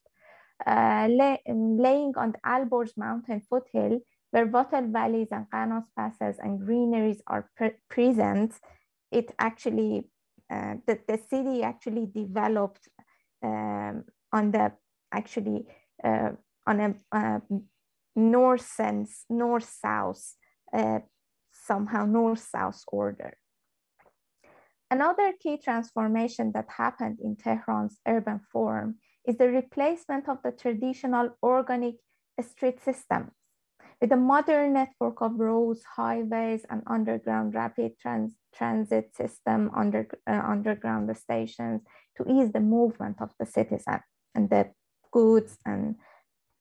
Laying on the Alborz mountain foothill, where water valleys and Qanots passes and greeneries are present, it actually, the city actually developed on the, actually on a north-south, somehow north-south order. Another key transformation that happened in Tehran's urban form is the replacement of the traditional organic street systems with a modern network of roads, highways, and underground rapid transit system, underground stations to ease the movement of the citizens and the goods and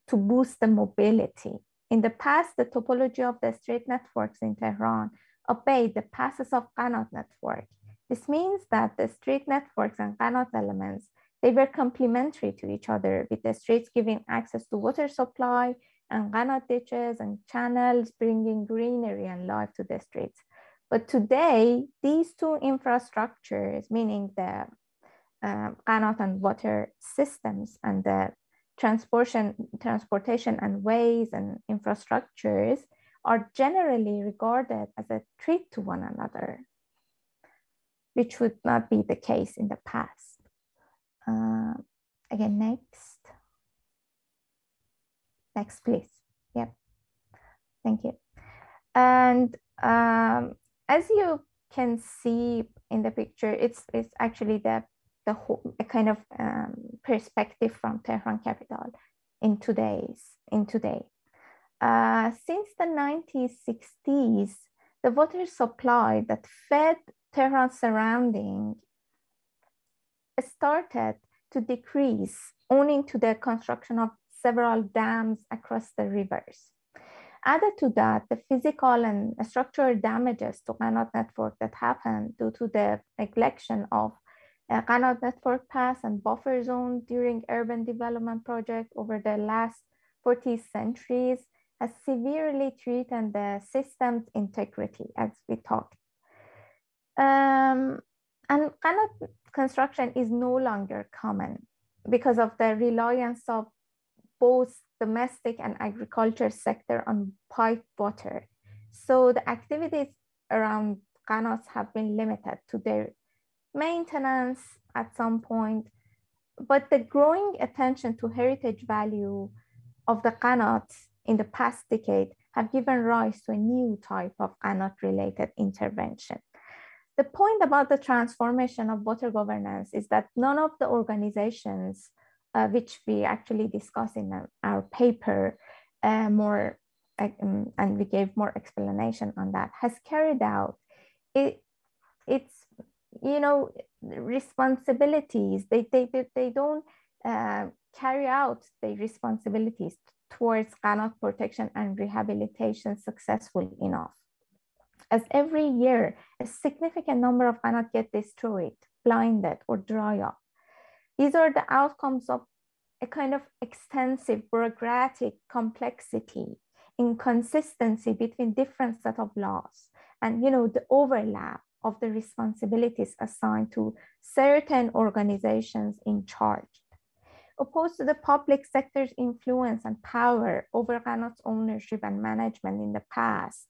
to boost the mobility. In the past, the topology of the street networks in Tehran obeyed the passes of Qanot network. This means that the street networks and Qanot elements, they were complementary to each other, with the streets giving access to water supply and Qanot ditches and channels bringing greenery and life to the streets. But today, these two infrastructures, meaning the Qanot and water systems and the transportation and ways and infrastructures are generally regarded as a threat to one another, which would not be the case in the past. Again, next, please. Yep, thank you. And as you can see in the picture, it's actually the whole kind of perspective from Tehran capital in today. Since the 1960s, the water supply that fed Tehran's surrounding started to decrease owing to the construction of several dams across the rivers. Added to that, the physical and structural damages to Qanot network that happened due to the neglection of Qanot network pass and buffer zone during urban development project over the last 40 centuries has severely threatened the system's integrity, as we talked. And Qanot construction is no longer common because of the reliance of both domestic and agriculture sector on piped water. So the activities around Qanots have been limited to their maintenance at some point, but the growing attention to heritage value of the qanats in the past decade have given rise to a new type of qanat-related intervention. The point about the transformation of water governance is that none of the organizations, which we actually discuss in our paper and we gave more explanation on that, has carried out its responsibilities. They don't carry out the responsibilities towards qanat protection and rehabilitation successfully enough. As every year, a significant number of qanat get destroyed, blinded, or dry up. These are the outcomes of a kind of extensive bureaucratic complexity, inconsistency between different set of laws, and the overlap of the responsibilities assigned to certain organizations in charge. Opposed to the public sector's influence and power over qanat's ownership and management in the past,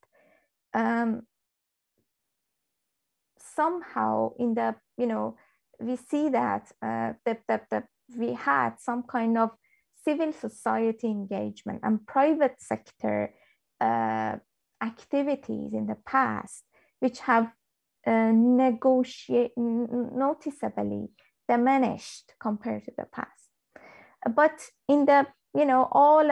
somehow in the, we see that we had some kind of civil society engagement and private sector activities in the past, which have noticeably diminished compared to the past. But in the, all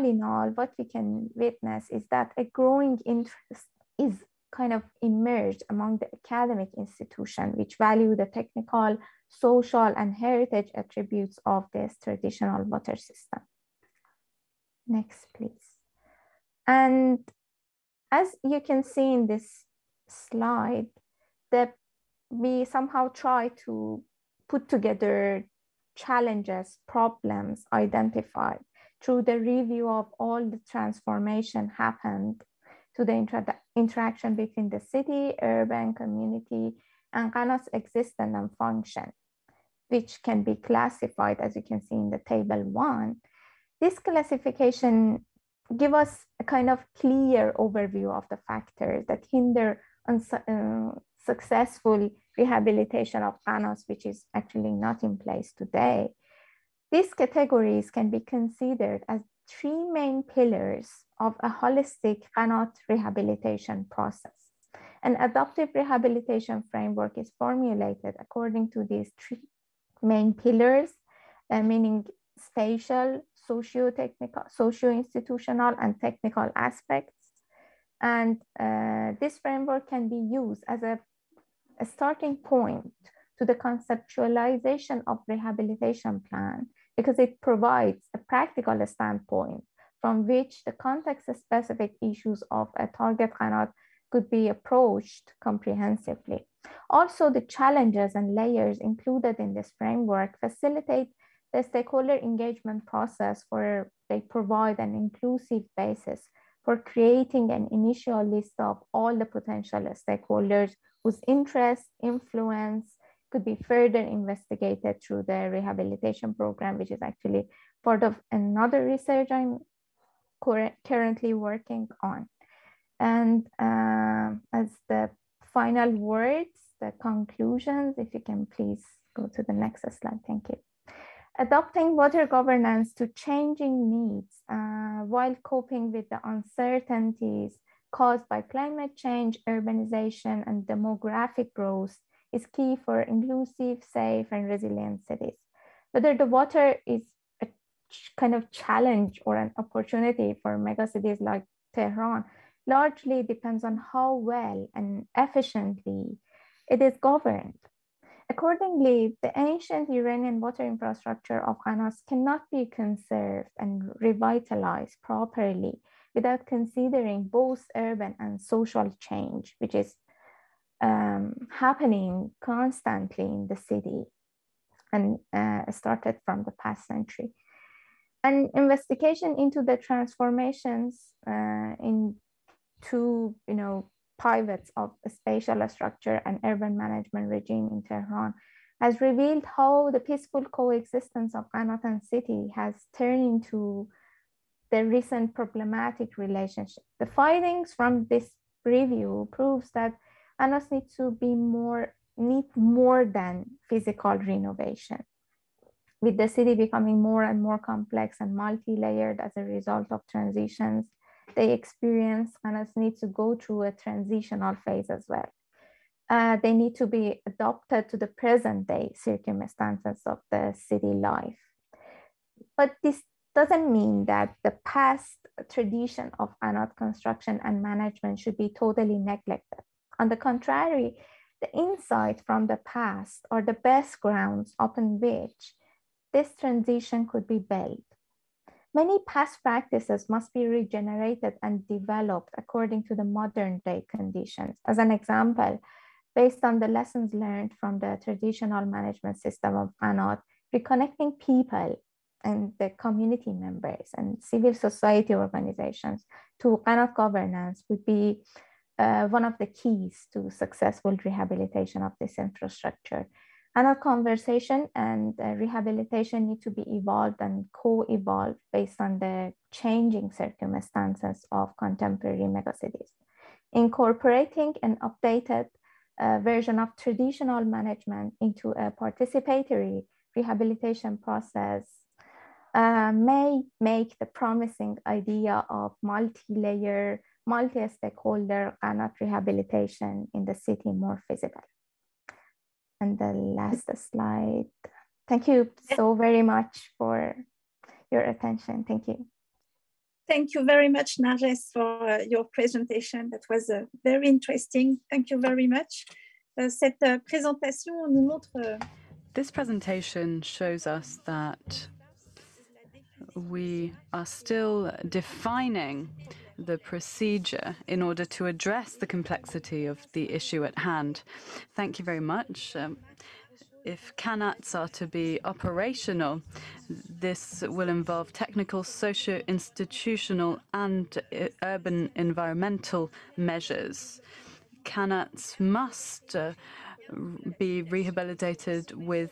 in all, what we can witness is that a growing interest is kind of emerged among the academic institution, which value the technical, social, and heritage attributes of this traditional water system. Next, please. And as you can see in this slide, that we somehow try to put together challenges, problems identified through the review of all the transformation happened to the interaction between the city, urban community, and qanat's existence and function, which can be classified, as you can see in the table 1. This classification gives us a kind of clear overview of the factors that hinder successful rehabilitation of qanats, which is actually not in place today. These categories can be considered as 3 main pillars of a holistic qanat rehabilitation process. An adaptive rehabilitation framework is formulated according to these 3 main pillars, meaning spatial, socio-technical, socio-institutional, and technical aspects. And this framework can be used as a starting point to the conceptualization of rehabilitation plan, because it provides a practical standpoint from which the context-specific issues of a target qanat could be approached comprehensively. Also, the challenges and layers included in this framework facilitate the stakeholder engagement process, where they provide an inclusive basis for creating an initial list of all the potential stakeholders whose interests, influence could be further investigated through the rehabilitation program, which is actually part of another research I'm currently working on. And as the final words, the conclusions, if you can please go to the next slide, thank you. Adopting water governance to changing needs while coping with the uncertainties caused by climate change, urbanization, and demographic growth is key for inclusive, safe, and resilient cities. Whether the water is a kind of challenge or an opportunity for megacities like Tehran largely depends on how well and efficiently it is governed. Accordingly, the ancient Iranian water infrastructure of qanats cannot be conserved and revitalized properly without considering both urban and social change, which is happening constantly in the city and started from the past century. An investigation into the transformations in 2, pivots of spatial structure and urban management regime in Tehran has revealed how the peaceful coexistence of qanat and city has turned into the recent problematic relationship. The findings from this review proves that qanats need to be more need more than physical renovation. With the city becoming more and more complex and multi-layered as a result of transitions, they experience and need to go through a transitional phase as well. They need to be adapted to the present day circumstances of the city life. But this doesn't mean that the past tradition of anode construction and management should be totally neglected. On the contrary, the insight from the past are the best grounds upon which this transition could be built. Many past practices must be regenerated and developed according to the modern day conditions. As an example, based on the lessons learned from the traditional management system of anode, reconnecting people and the community members and civil society organizations to anode governance would be one of the keys to successful rehabilitation of this infrastructure. Anode conversation and rehabilitation need to be evolved and co-evolved based on the changing circumstances of contemporary megacities. Incorporating an updated version of traditional management into a participatory rehabilitation process may make the promising idea of multi-layer, multi-stakeholder anode rehabilitation in the city more feasible. And the last slide. Thank you so very much for your attention. Thank you. Thank you very much, Narges, for your presentation. That was very interesting. Thank you very much. Cette présentation nous montre. This presentation shows us that we are still defining the procedure in order to address the complexity of the issue at hand. Thank you very much. If CANATs are to be operational, this will involve technical, socio-institutional and urban environmental measures. CANATs must be rehabilitated with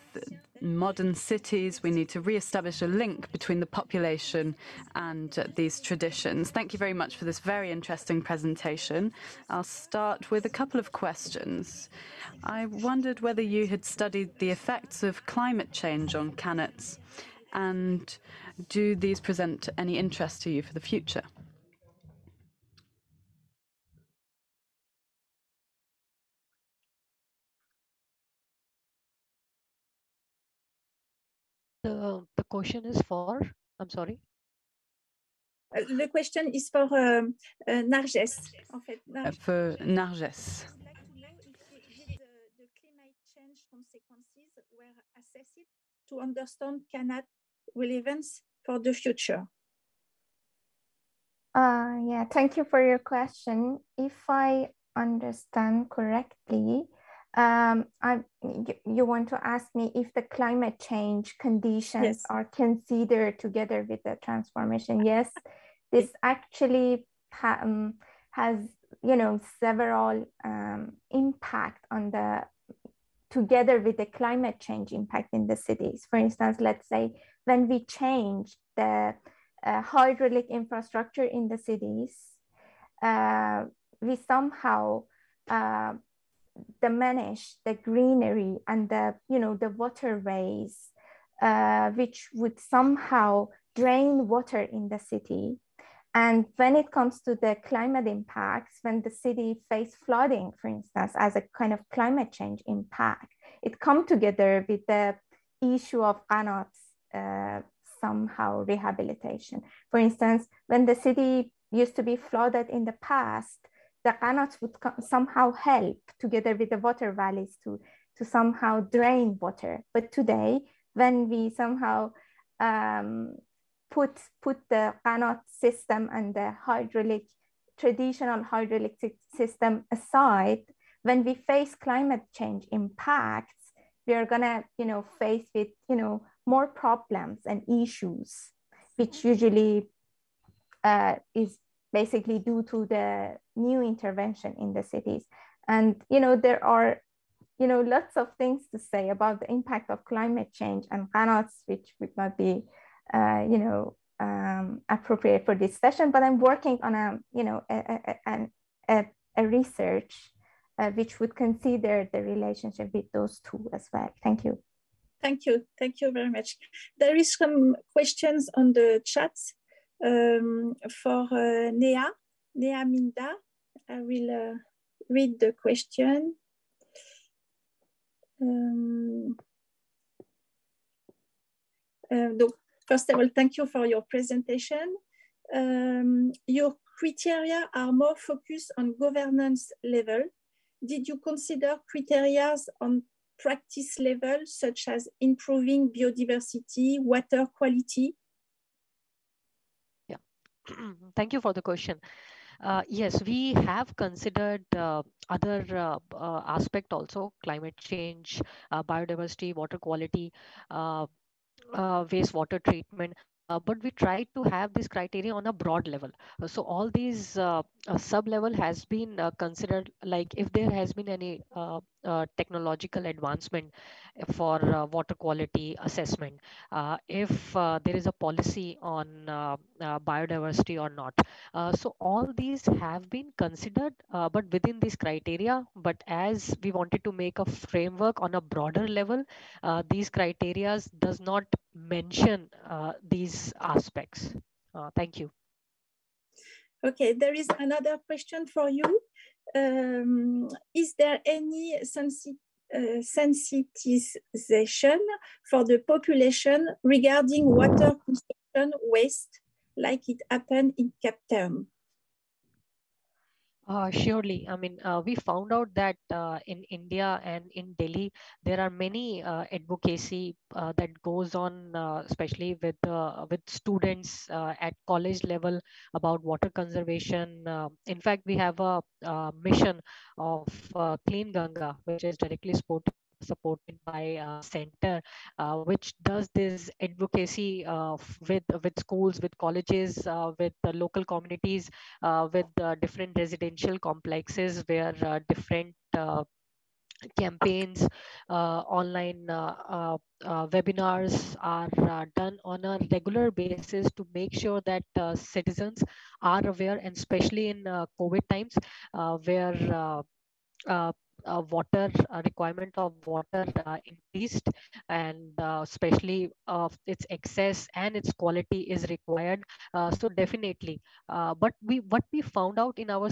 modern cities. We need to re-establish a link between the population and these traditions. Thank you very much for this very interesting presentation. I'll start with a couple of questions. I wondered whether you had studied the effects of climate change on CANATs, and do these present any interest to you for the future? The question is for, I'm sorry. The question is for Narges. En fait, for Narges. I would like to know if the climate change consequences were assessed to understand CANAT relevance for the future. Yeah, thank you for your question. If I understand correctly, you want to ask me if the climate change conditions are considered together with the transformation. Yes, this actually has, several impact on together with the climate change impact in the cities. For instance, let's say when we change the hydraulic infrastructure in the cities, we somehow diminish the greenery and the waterways, which would somehow drain water in the city. And when it comes to the climate impacts, when the city face flooding, for instance, as a kind of climate change impact, it comes together with the issue of ANOT's somehow rehabilitation. For instance, when the city used to be flooded in the past, the ANOTs would somehow help together with the water valleys to somehow drain water. But today, when we somehow put the ANOT system and the traditional hydraulic system aside, when we face climate change impacts, we are gonna, face with, more problems and issues, which usually is basically due to the new intervention in the cities. And, there are, lots of things to say about the impact of climate change and ANOTs, which would not be, appropriate for this session, but I'm working on a research which would consider the relationship with those two as well. Thank you. Thank you. Thank you very much. There is some questions on the chat for Nea Minda. I will read the question. First of all, thank you for your presentation. Your criteria are more focused on governance level. Did you consider criteria on practice level, such as improving biodiversity, water quality? Yeah, thank you for the question. Yes, we have considered other aspect also, climate change, biodiversity, water quality, wastewater treatment. But we try to have this criteria on a broad level. So all these sub-level has been considered, like if there has been any technological advancement for water quality assessment, if there is a policy on biodiversity or not. So all these have been considered, but within this criteria. But as we wanted to make a framework on a broader level, these criteria does not mention these aspects. Thank you. Okay, there is another question for you. Is there any sensitization for the population regarding water consumption waste, like it happened in Cape Town? Surely. I mean, we found out that in India and in Delhi, there are many advocacy that goes on, especially with students at college level about water conservation. In fact, we have a mission of Clean Ganga, which is directly supported by center, which does this advocacy with schools, with colleges, with the local communities, with different residential complexes where different campaigns, online webinars are done on a regular basis to make sure that citizens are aware, and especially in COVID times where uh, water requirement of water increased, and especially of its excess and its quality is required. So definitely, but what we found out in our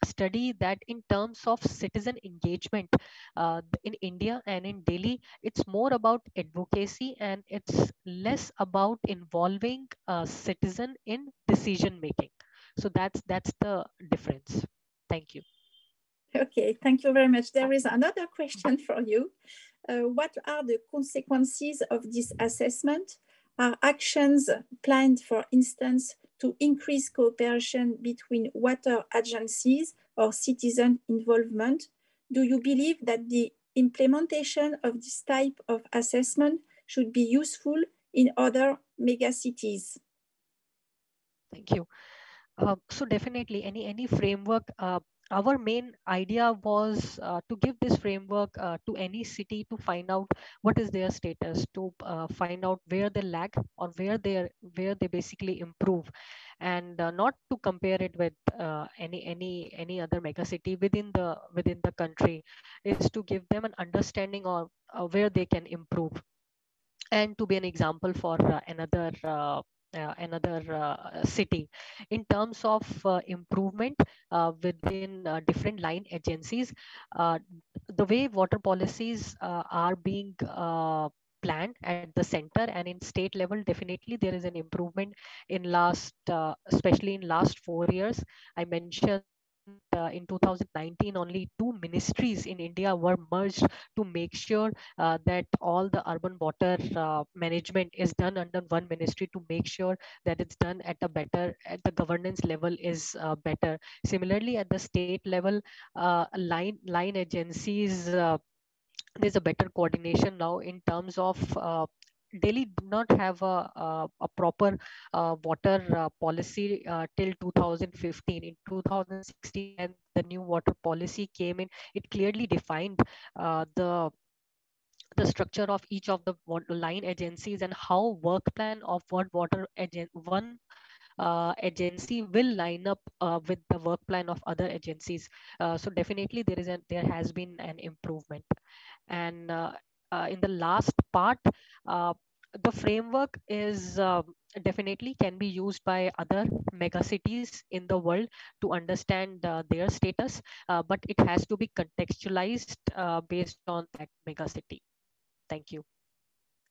study, that in terms of citizen engagement in India and in Delhi, it's more about advocacy and it's less about involving citizen in decision making. So that's the difference. Thank you. Okay, thank you very much. There is another question for you. What are the consequences of this assessment? Are actions planned, for instance, to increase cooperation between water agencies or citizen involvement? Do you believe that the implementation of this type of assessment should be useful in other megacities? Thank you. So definitely any framework, our main idea was to give this framework to any city to find out what is their status, to find out where they lag or where they basically improve, and not to compare it with any other mega city within the country. Is to give them an understanding of where they can improve, and to be an example for another city in terms of improvement within different line agencies. uh, the way water policies are being planned at the center and in state level, definitely there is an improvement in last especially in last 4 years. I mentioned that in 2019 only 2 ministries in India were merged to make sure that all the urban water management is done under one ministry, to make sure that it's done at the governance level is better. Similarly, at the state level, line agencies, there's a better coordination now in terms of Delhi did not have a proper water policy till 2015. In 2016, and the new water policy came in, it clearly defined the structure of each of the line agencies and how work plan of one agency will line up with the work plan of other agencies. So definitely there has been an improvement. And in the last part, the framework is definitely can be used by other mega cities in the world to understand their status, but it has to be contextualized based on that mega city. Thank you.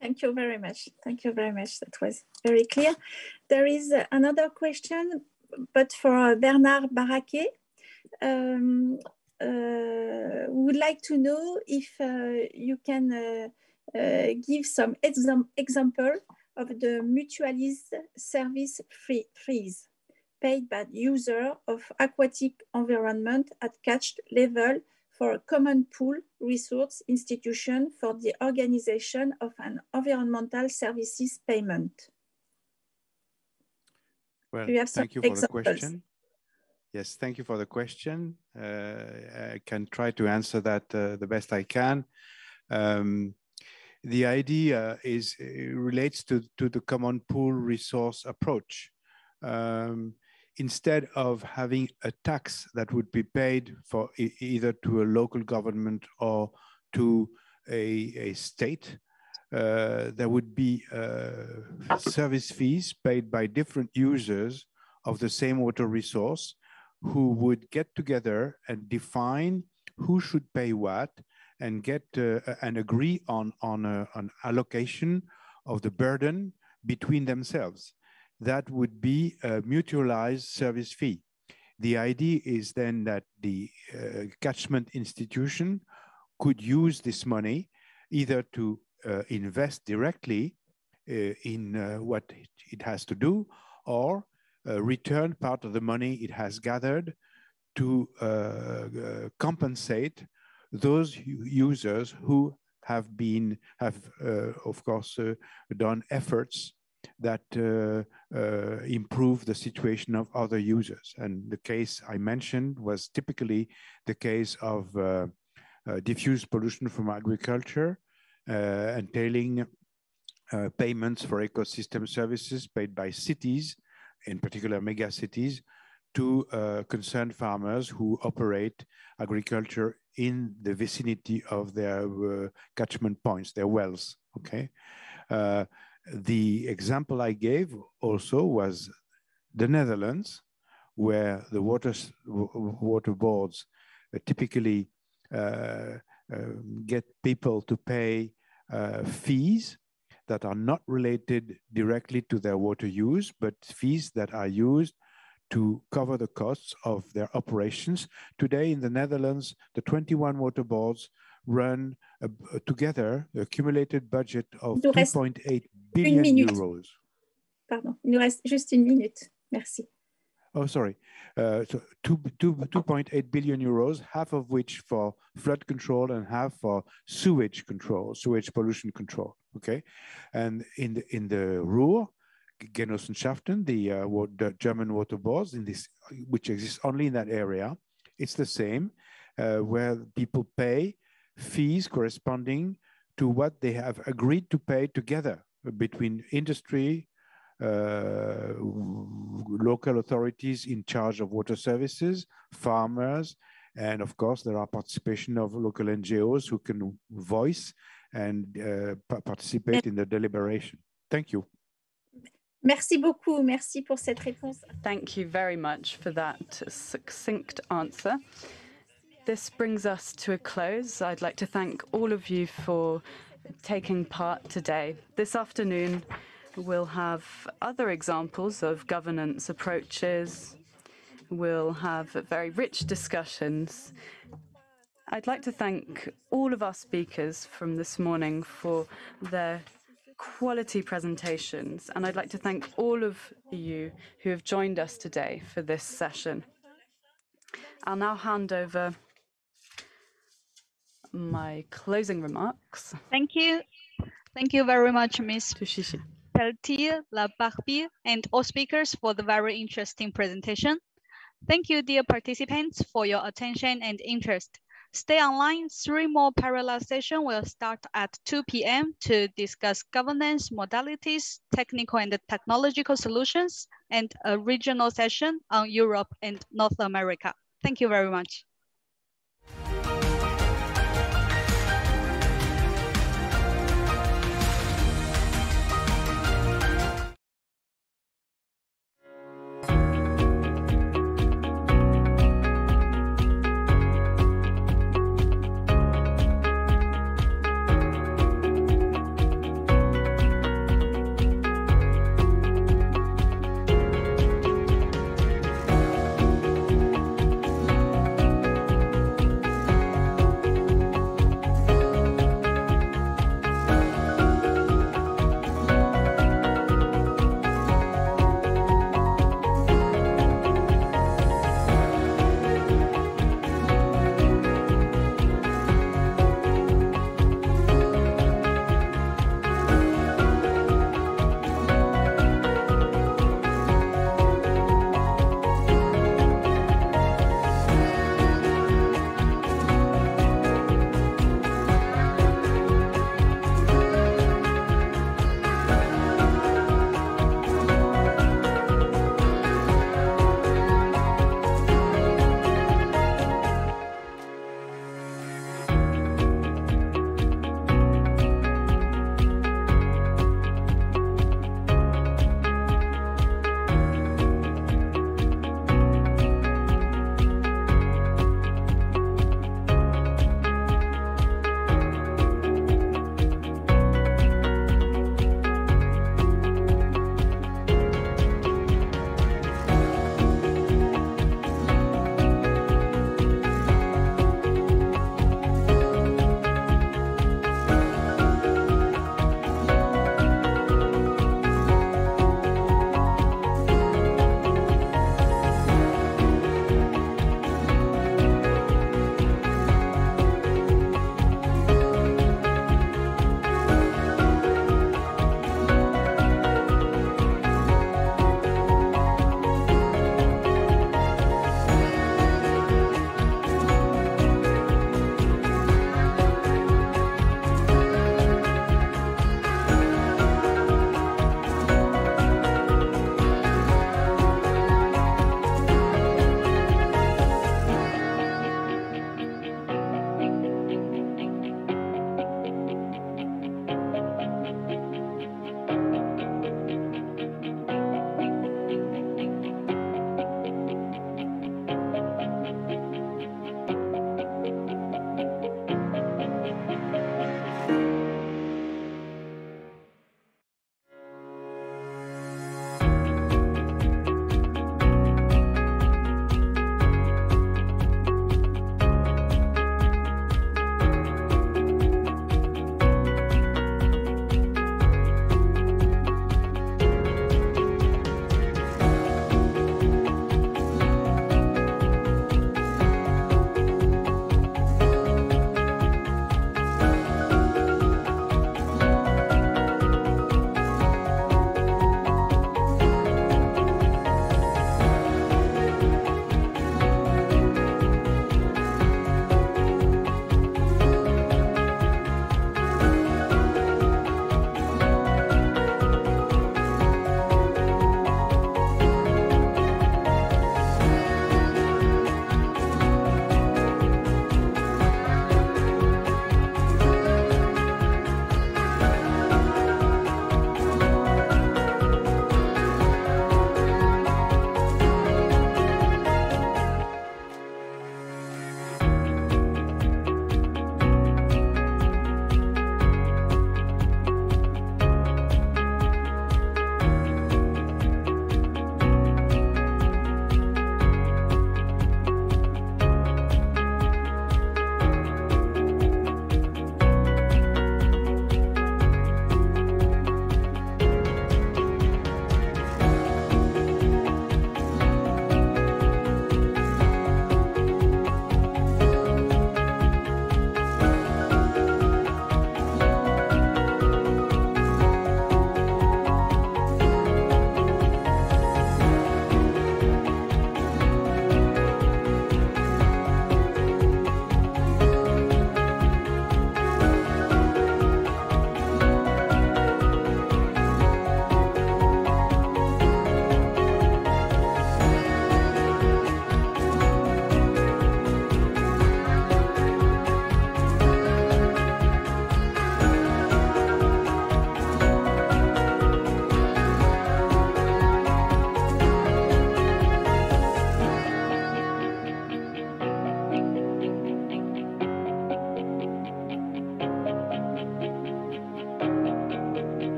Thank you very much. Thank you very much. That was very clear. There is another question, but for Bernard Barraquet. Would like to know if you can give some example of the mutualized service fees paid by user of aquatic environment at catched level for a common pool resource institution for the organization of an environmental services payment. Well, you have thank you for the question. Yes, thank you for the question. I can try to answer that the best I can. The idea relates to the common pool resource approach. Instead of having a tax that would be paid for either to a local government or to a state, there would be service fees paid by different users of the same water resource who would get together and define who should pay what and get and agree on an allocation of the burden between themselves. That would be a mutualized service fee. The idea is then that the catchment institution could use this money either to invest directly in what it has to do, or return part of the money it has gathered to compensate those users who have of course done efforts that improve the situation of other users. And the case I mentioned was typically the case of diffuse pollution from agriculture, entailing payments for ecosystem services paid by cities, in particular mega cities, to concerned farmers who operate agriculture in the vicinity of their catchment points, their wells, okay? The example I gave also was the Netherlands, where the water boards typically get people to pay fees that are not related directly to their water use, but fees that are used to cover the costs of their operations. Today in the Netherlands, the 21 water boards run together the accumulated budget of 2.8 billion euros. Pardon, il nous reste juste une minute. Merci. Oh, sorry. So 2.8 billion euros, half of which for flood control and half for sewage control, sewage pollution control. Okay, and in the Ruhr, Genossenschaften, the German water boards, which exists only in that area, it's the same, where people pay fees corresponding to what they have agreed to pay together between industry, local authorities in charge of water services, farmers, and of course there are participation of local NGOs who can voice and participate in the deliberation. Thank you. Merci beaucoup. Merci pour cette réponse. Thank you very much for that succinct answer. This brings us to a close. I'd like to thank all of you for taking part today. This afternoon, we'll have other examples of governance approaches. We'll have very rich discussions. I'd like to thank all of our speakers from this morning for their quality presentations, and I'd like to thank all of you who have joined us today for this session. I'll now hand over my closing remarks. Thank you. Thank you very much, Ms. Pelletier, Labarbier, and all speakers for the very interesting presentation. Thank you, dear participants, for your attention and interest. Stay online. 3 more parallel sessions will start at 2 p.m. to discuss governance, modalities, technical and technological solutions, and a regional session on Europe and North America. Thank you very much.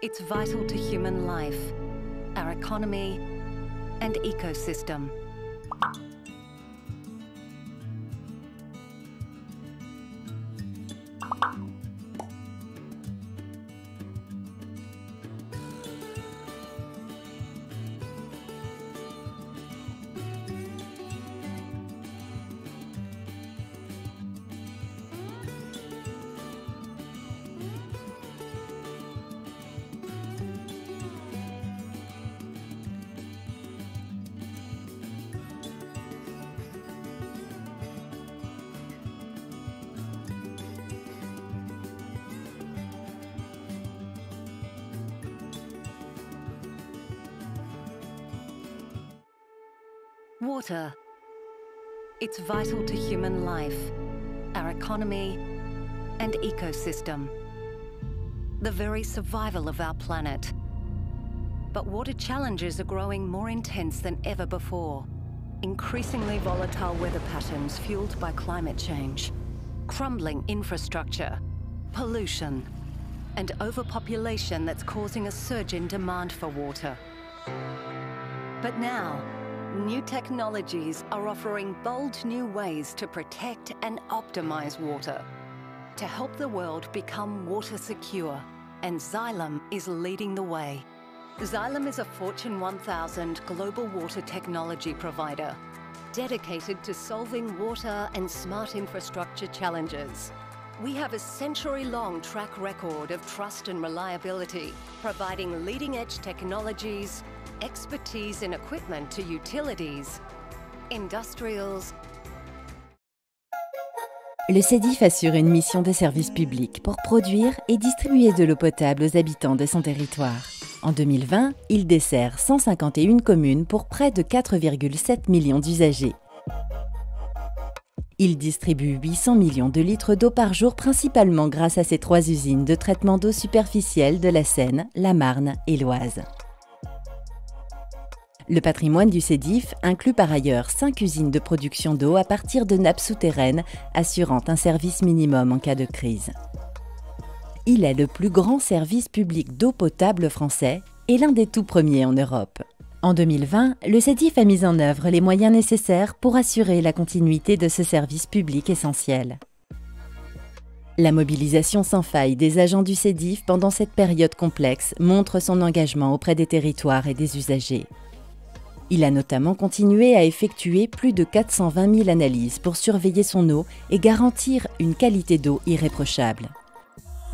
It's vital to human life, our economy, and ecosystem. Water. It's vital to human life, our economy, and ecosystem. The very survival of our planet. But water challenges are growing more intense than ever before. Increasingly volatile weather patterns fueled by climate change, crumbling infrastructure, pollution, and overpopulation that's causing a surge in demand for water. But now, new technologies are offering bold new ways to protect and optimize water, to help the world become water secure, and Xylem is leading the way. Xylem is a Fortune 1000 global water technology provider, dedicated to solving water and smart infrastructure challenges. We have a century-long track record of trust and reliability, providing leading-edge technologies, expertise and equipment to utilities, industrials. Le SIAAP assure une mission de service public pour produire et distribuer de l'eau potable aux habitants de son territoire. En 2020, il dessert 151 communes pour près de 4,7 millions d'usagers. Il distribue 800 millions de litres d'eau par jour, principalement grâce à ses 3 usines de traitement d'eau superficielle de la Seine, la Marne et l'Oise. Le patrimoine du SIAAP inclut par ailleurs 5 usines de production d'eau à partir de nappes souterraines, assurant un service minimum en cas de crise. Il est le plus grand service public d'eau potable français et l'un des tout premiers en Europe. En 2020, le SIAAP a mis en œuvre les moyens nécessaires pour assurer la continuité de ce service public essentiel. La mobilisation sans faille des agents du SIAAP pendant cette période complexe montre son engagement auprès des territoires et des usagers. Il a notamment continué à effectuer plus de 420 000 analyses pour surveiller son eau et garantir une qualité d'eau irréprochable.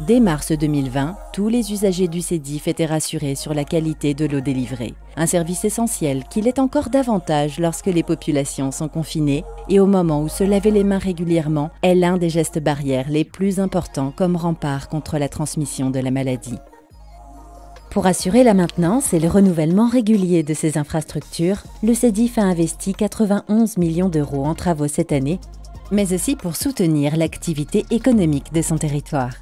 Dès mars 2020, tous les usagers du SIAAP étaient rassurés sur la qualité de l'eau délivrée, un service essentiel qui l'est encore davantage lorsque les populations sont confinées et au moment où se laver les mains régulièrement est l'un des gestes barrières les plus importants comme rempart contre la transmission de la maladie. Pour assurer la maintenance et le renouvellement régulier de ces infrastructures, le SIAAP a investi 91 millions d'euros en travaux cette année, mais aussi pour soutenir l'activité économique de son territoire.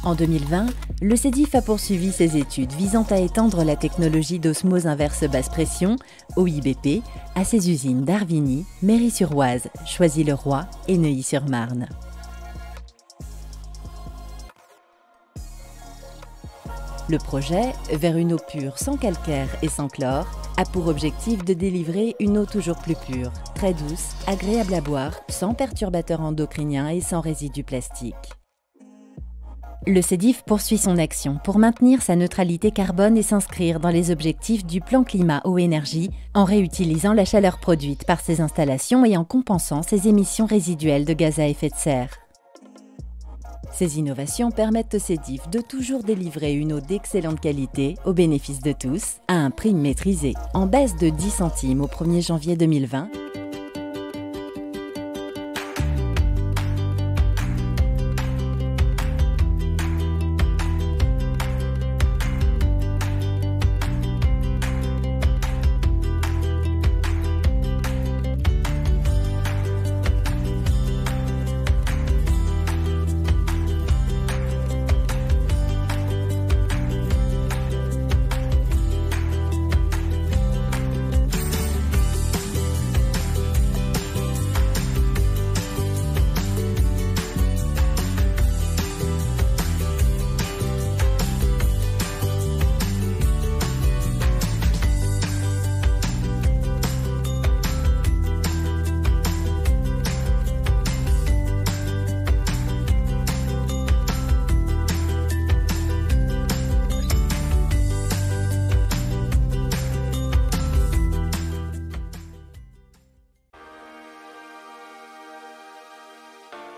En 2020, le SIAAP a poursuivi ses études visant à étendre la technologie d'osmose inverse basse pression, OIBP, à ses usines d'Arvigny, Méry-sur-Oise, Choisy-le-Roi et Neuilly-sur-Marne. Le projet, vers une eau pure sans calcaire et sans chlore, a pour objectif de délivrer une eau toujours plus pure, très douce, agréable à boire, sans perturbateurs endocriniens et sans résidus plastiques. Le SIAAP poursuit son action pour maintenir sa neutralité carbone et s'inscrire dans les objectifs du plan climat-eau-énergie en réutilisant la chaleur produite par ses installations et en compensant ses émissions résiduelles de gaz à effet de serre. Ces innovations permettent au SIAAP de toujours délivrer une eau d'excellente qualité au bénéfice de tous, à un prix maîtrisé, en baisse de 10 centimes au 1er janvier 2020.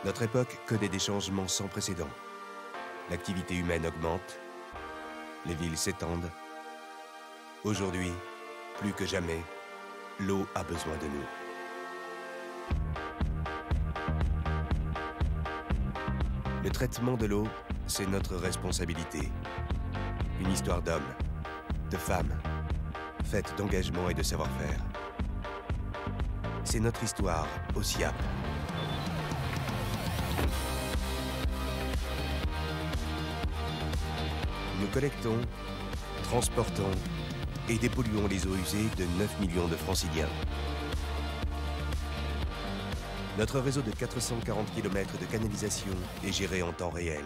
Notre époque connaît des changements sans précédent. L'activité humaine augmente, les villes s'étendent. Aujourd'hui, plus que jamais, l'eau a besoin de nous. Le traitement de l'eau, c'est notre responsabilité. Une histoire d'hommes, de femmes, faite d'engagement et de savoir-faire. C'est notre histoire au SIAAP. Nous collectons, transportons et dépolluons les eaux usées de 9 millions de franciliens. Notre réseau de 440 km de canalisation est géré en temps réel,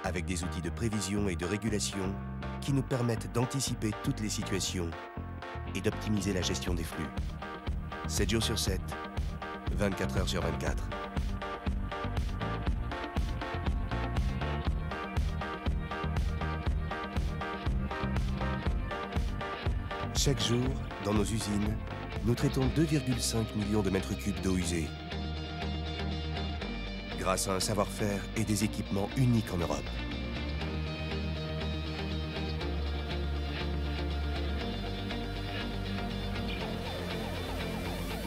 avec des outils de prévision et de régulation qui nous permettent d'anticiper toutes les situations et d'optimiser la gestion des flux. 7 jours sur 7, 24 heures sur 24. Chaque jour, dans nos usines, nous traitons 2,5 millions de mètres cubes d'eau usée. Grâce à un savoir-faire et des équipements uniques en Europe.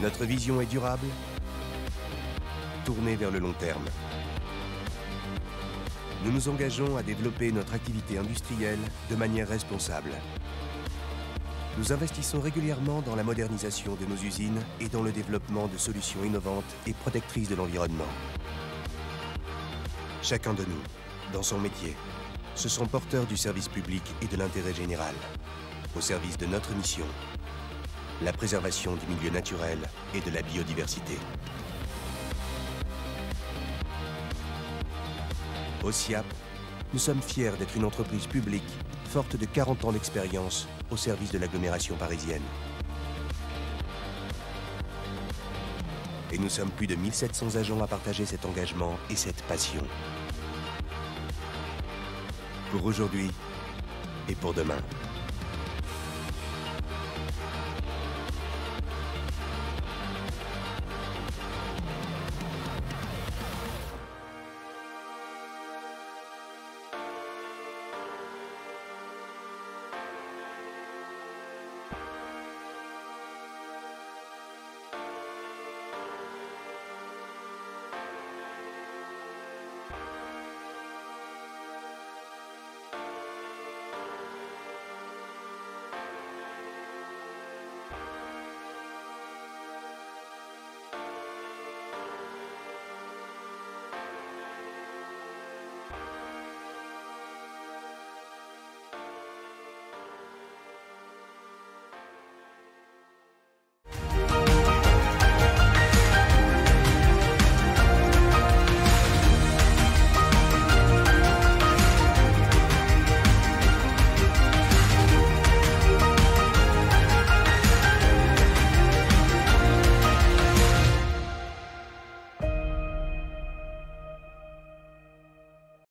Notre vision est durable, tournée vers le long terme. Nous nous engageons à développer notre activité industrielle de manière responsable. Nous investissons régulièrement dans la modernisation de nos usines et dans le développement de solutions innovantes et protectrices de l'environnement. Chacun de nous, dans son métier, se sent porteur du service public et de l'intérêt général, au service de notre mission, la préservation du milieu naturel et de la biodiversité. Au SIAAP, nous sommes fiers d'être une entreprise publique forte de 40 ans d'expérience au service de l'agglomération parisienne. Et nous sommes plus de 1700 agents à partager cet engagement et cette passion. Pour aujourd'hui et pour demain.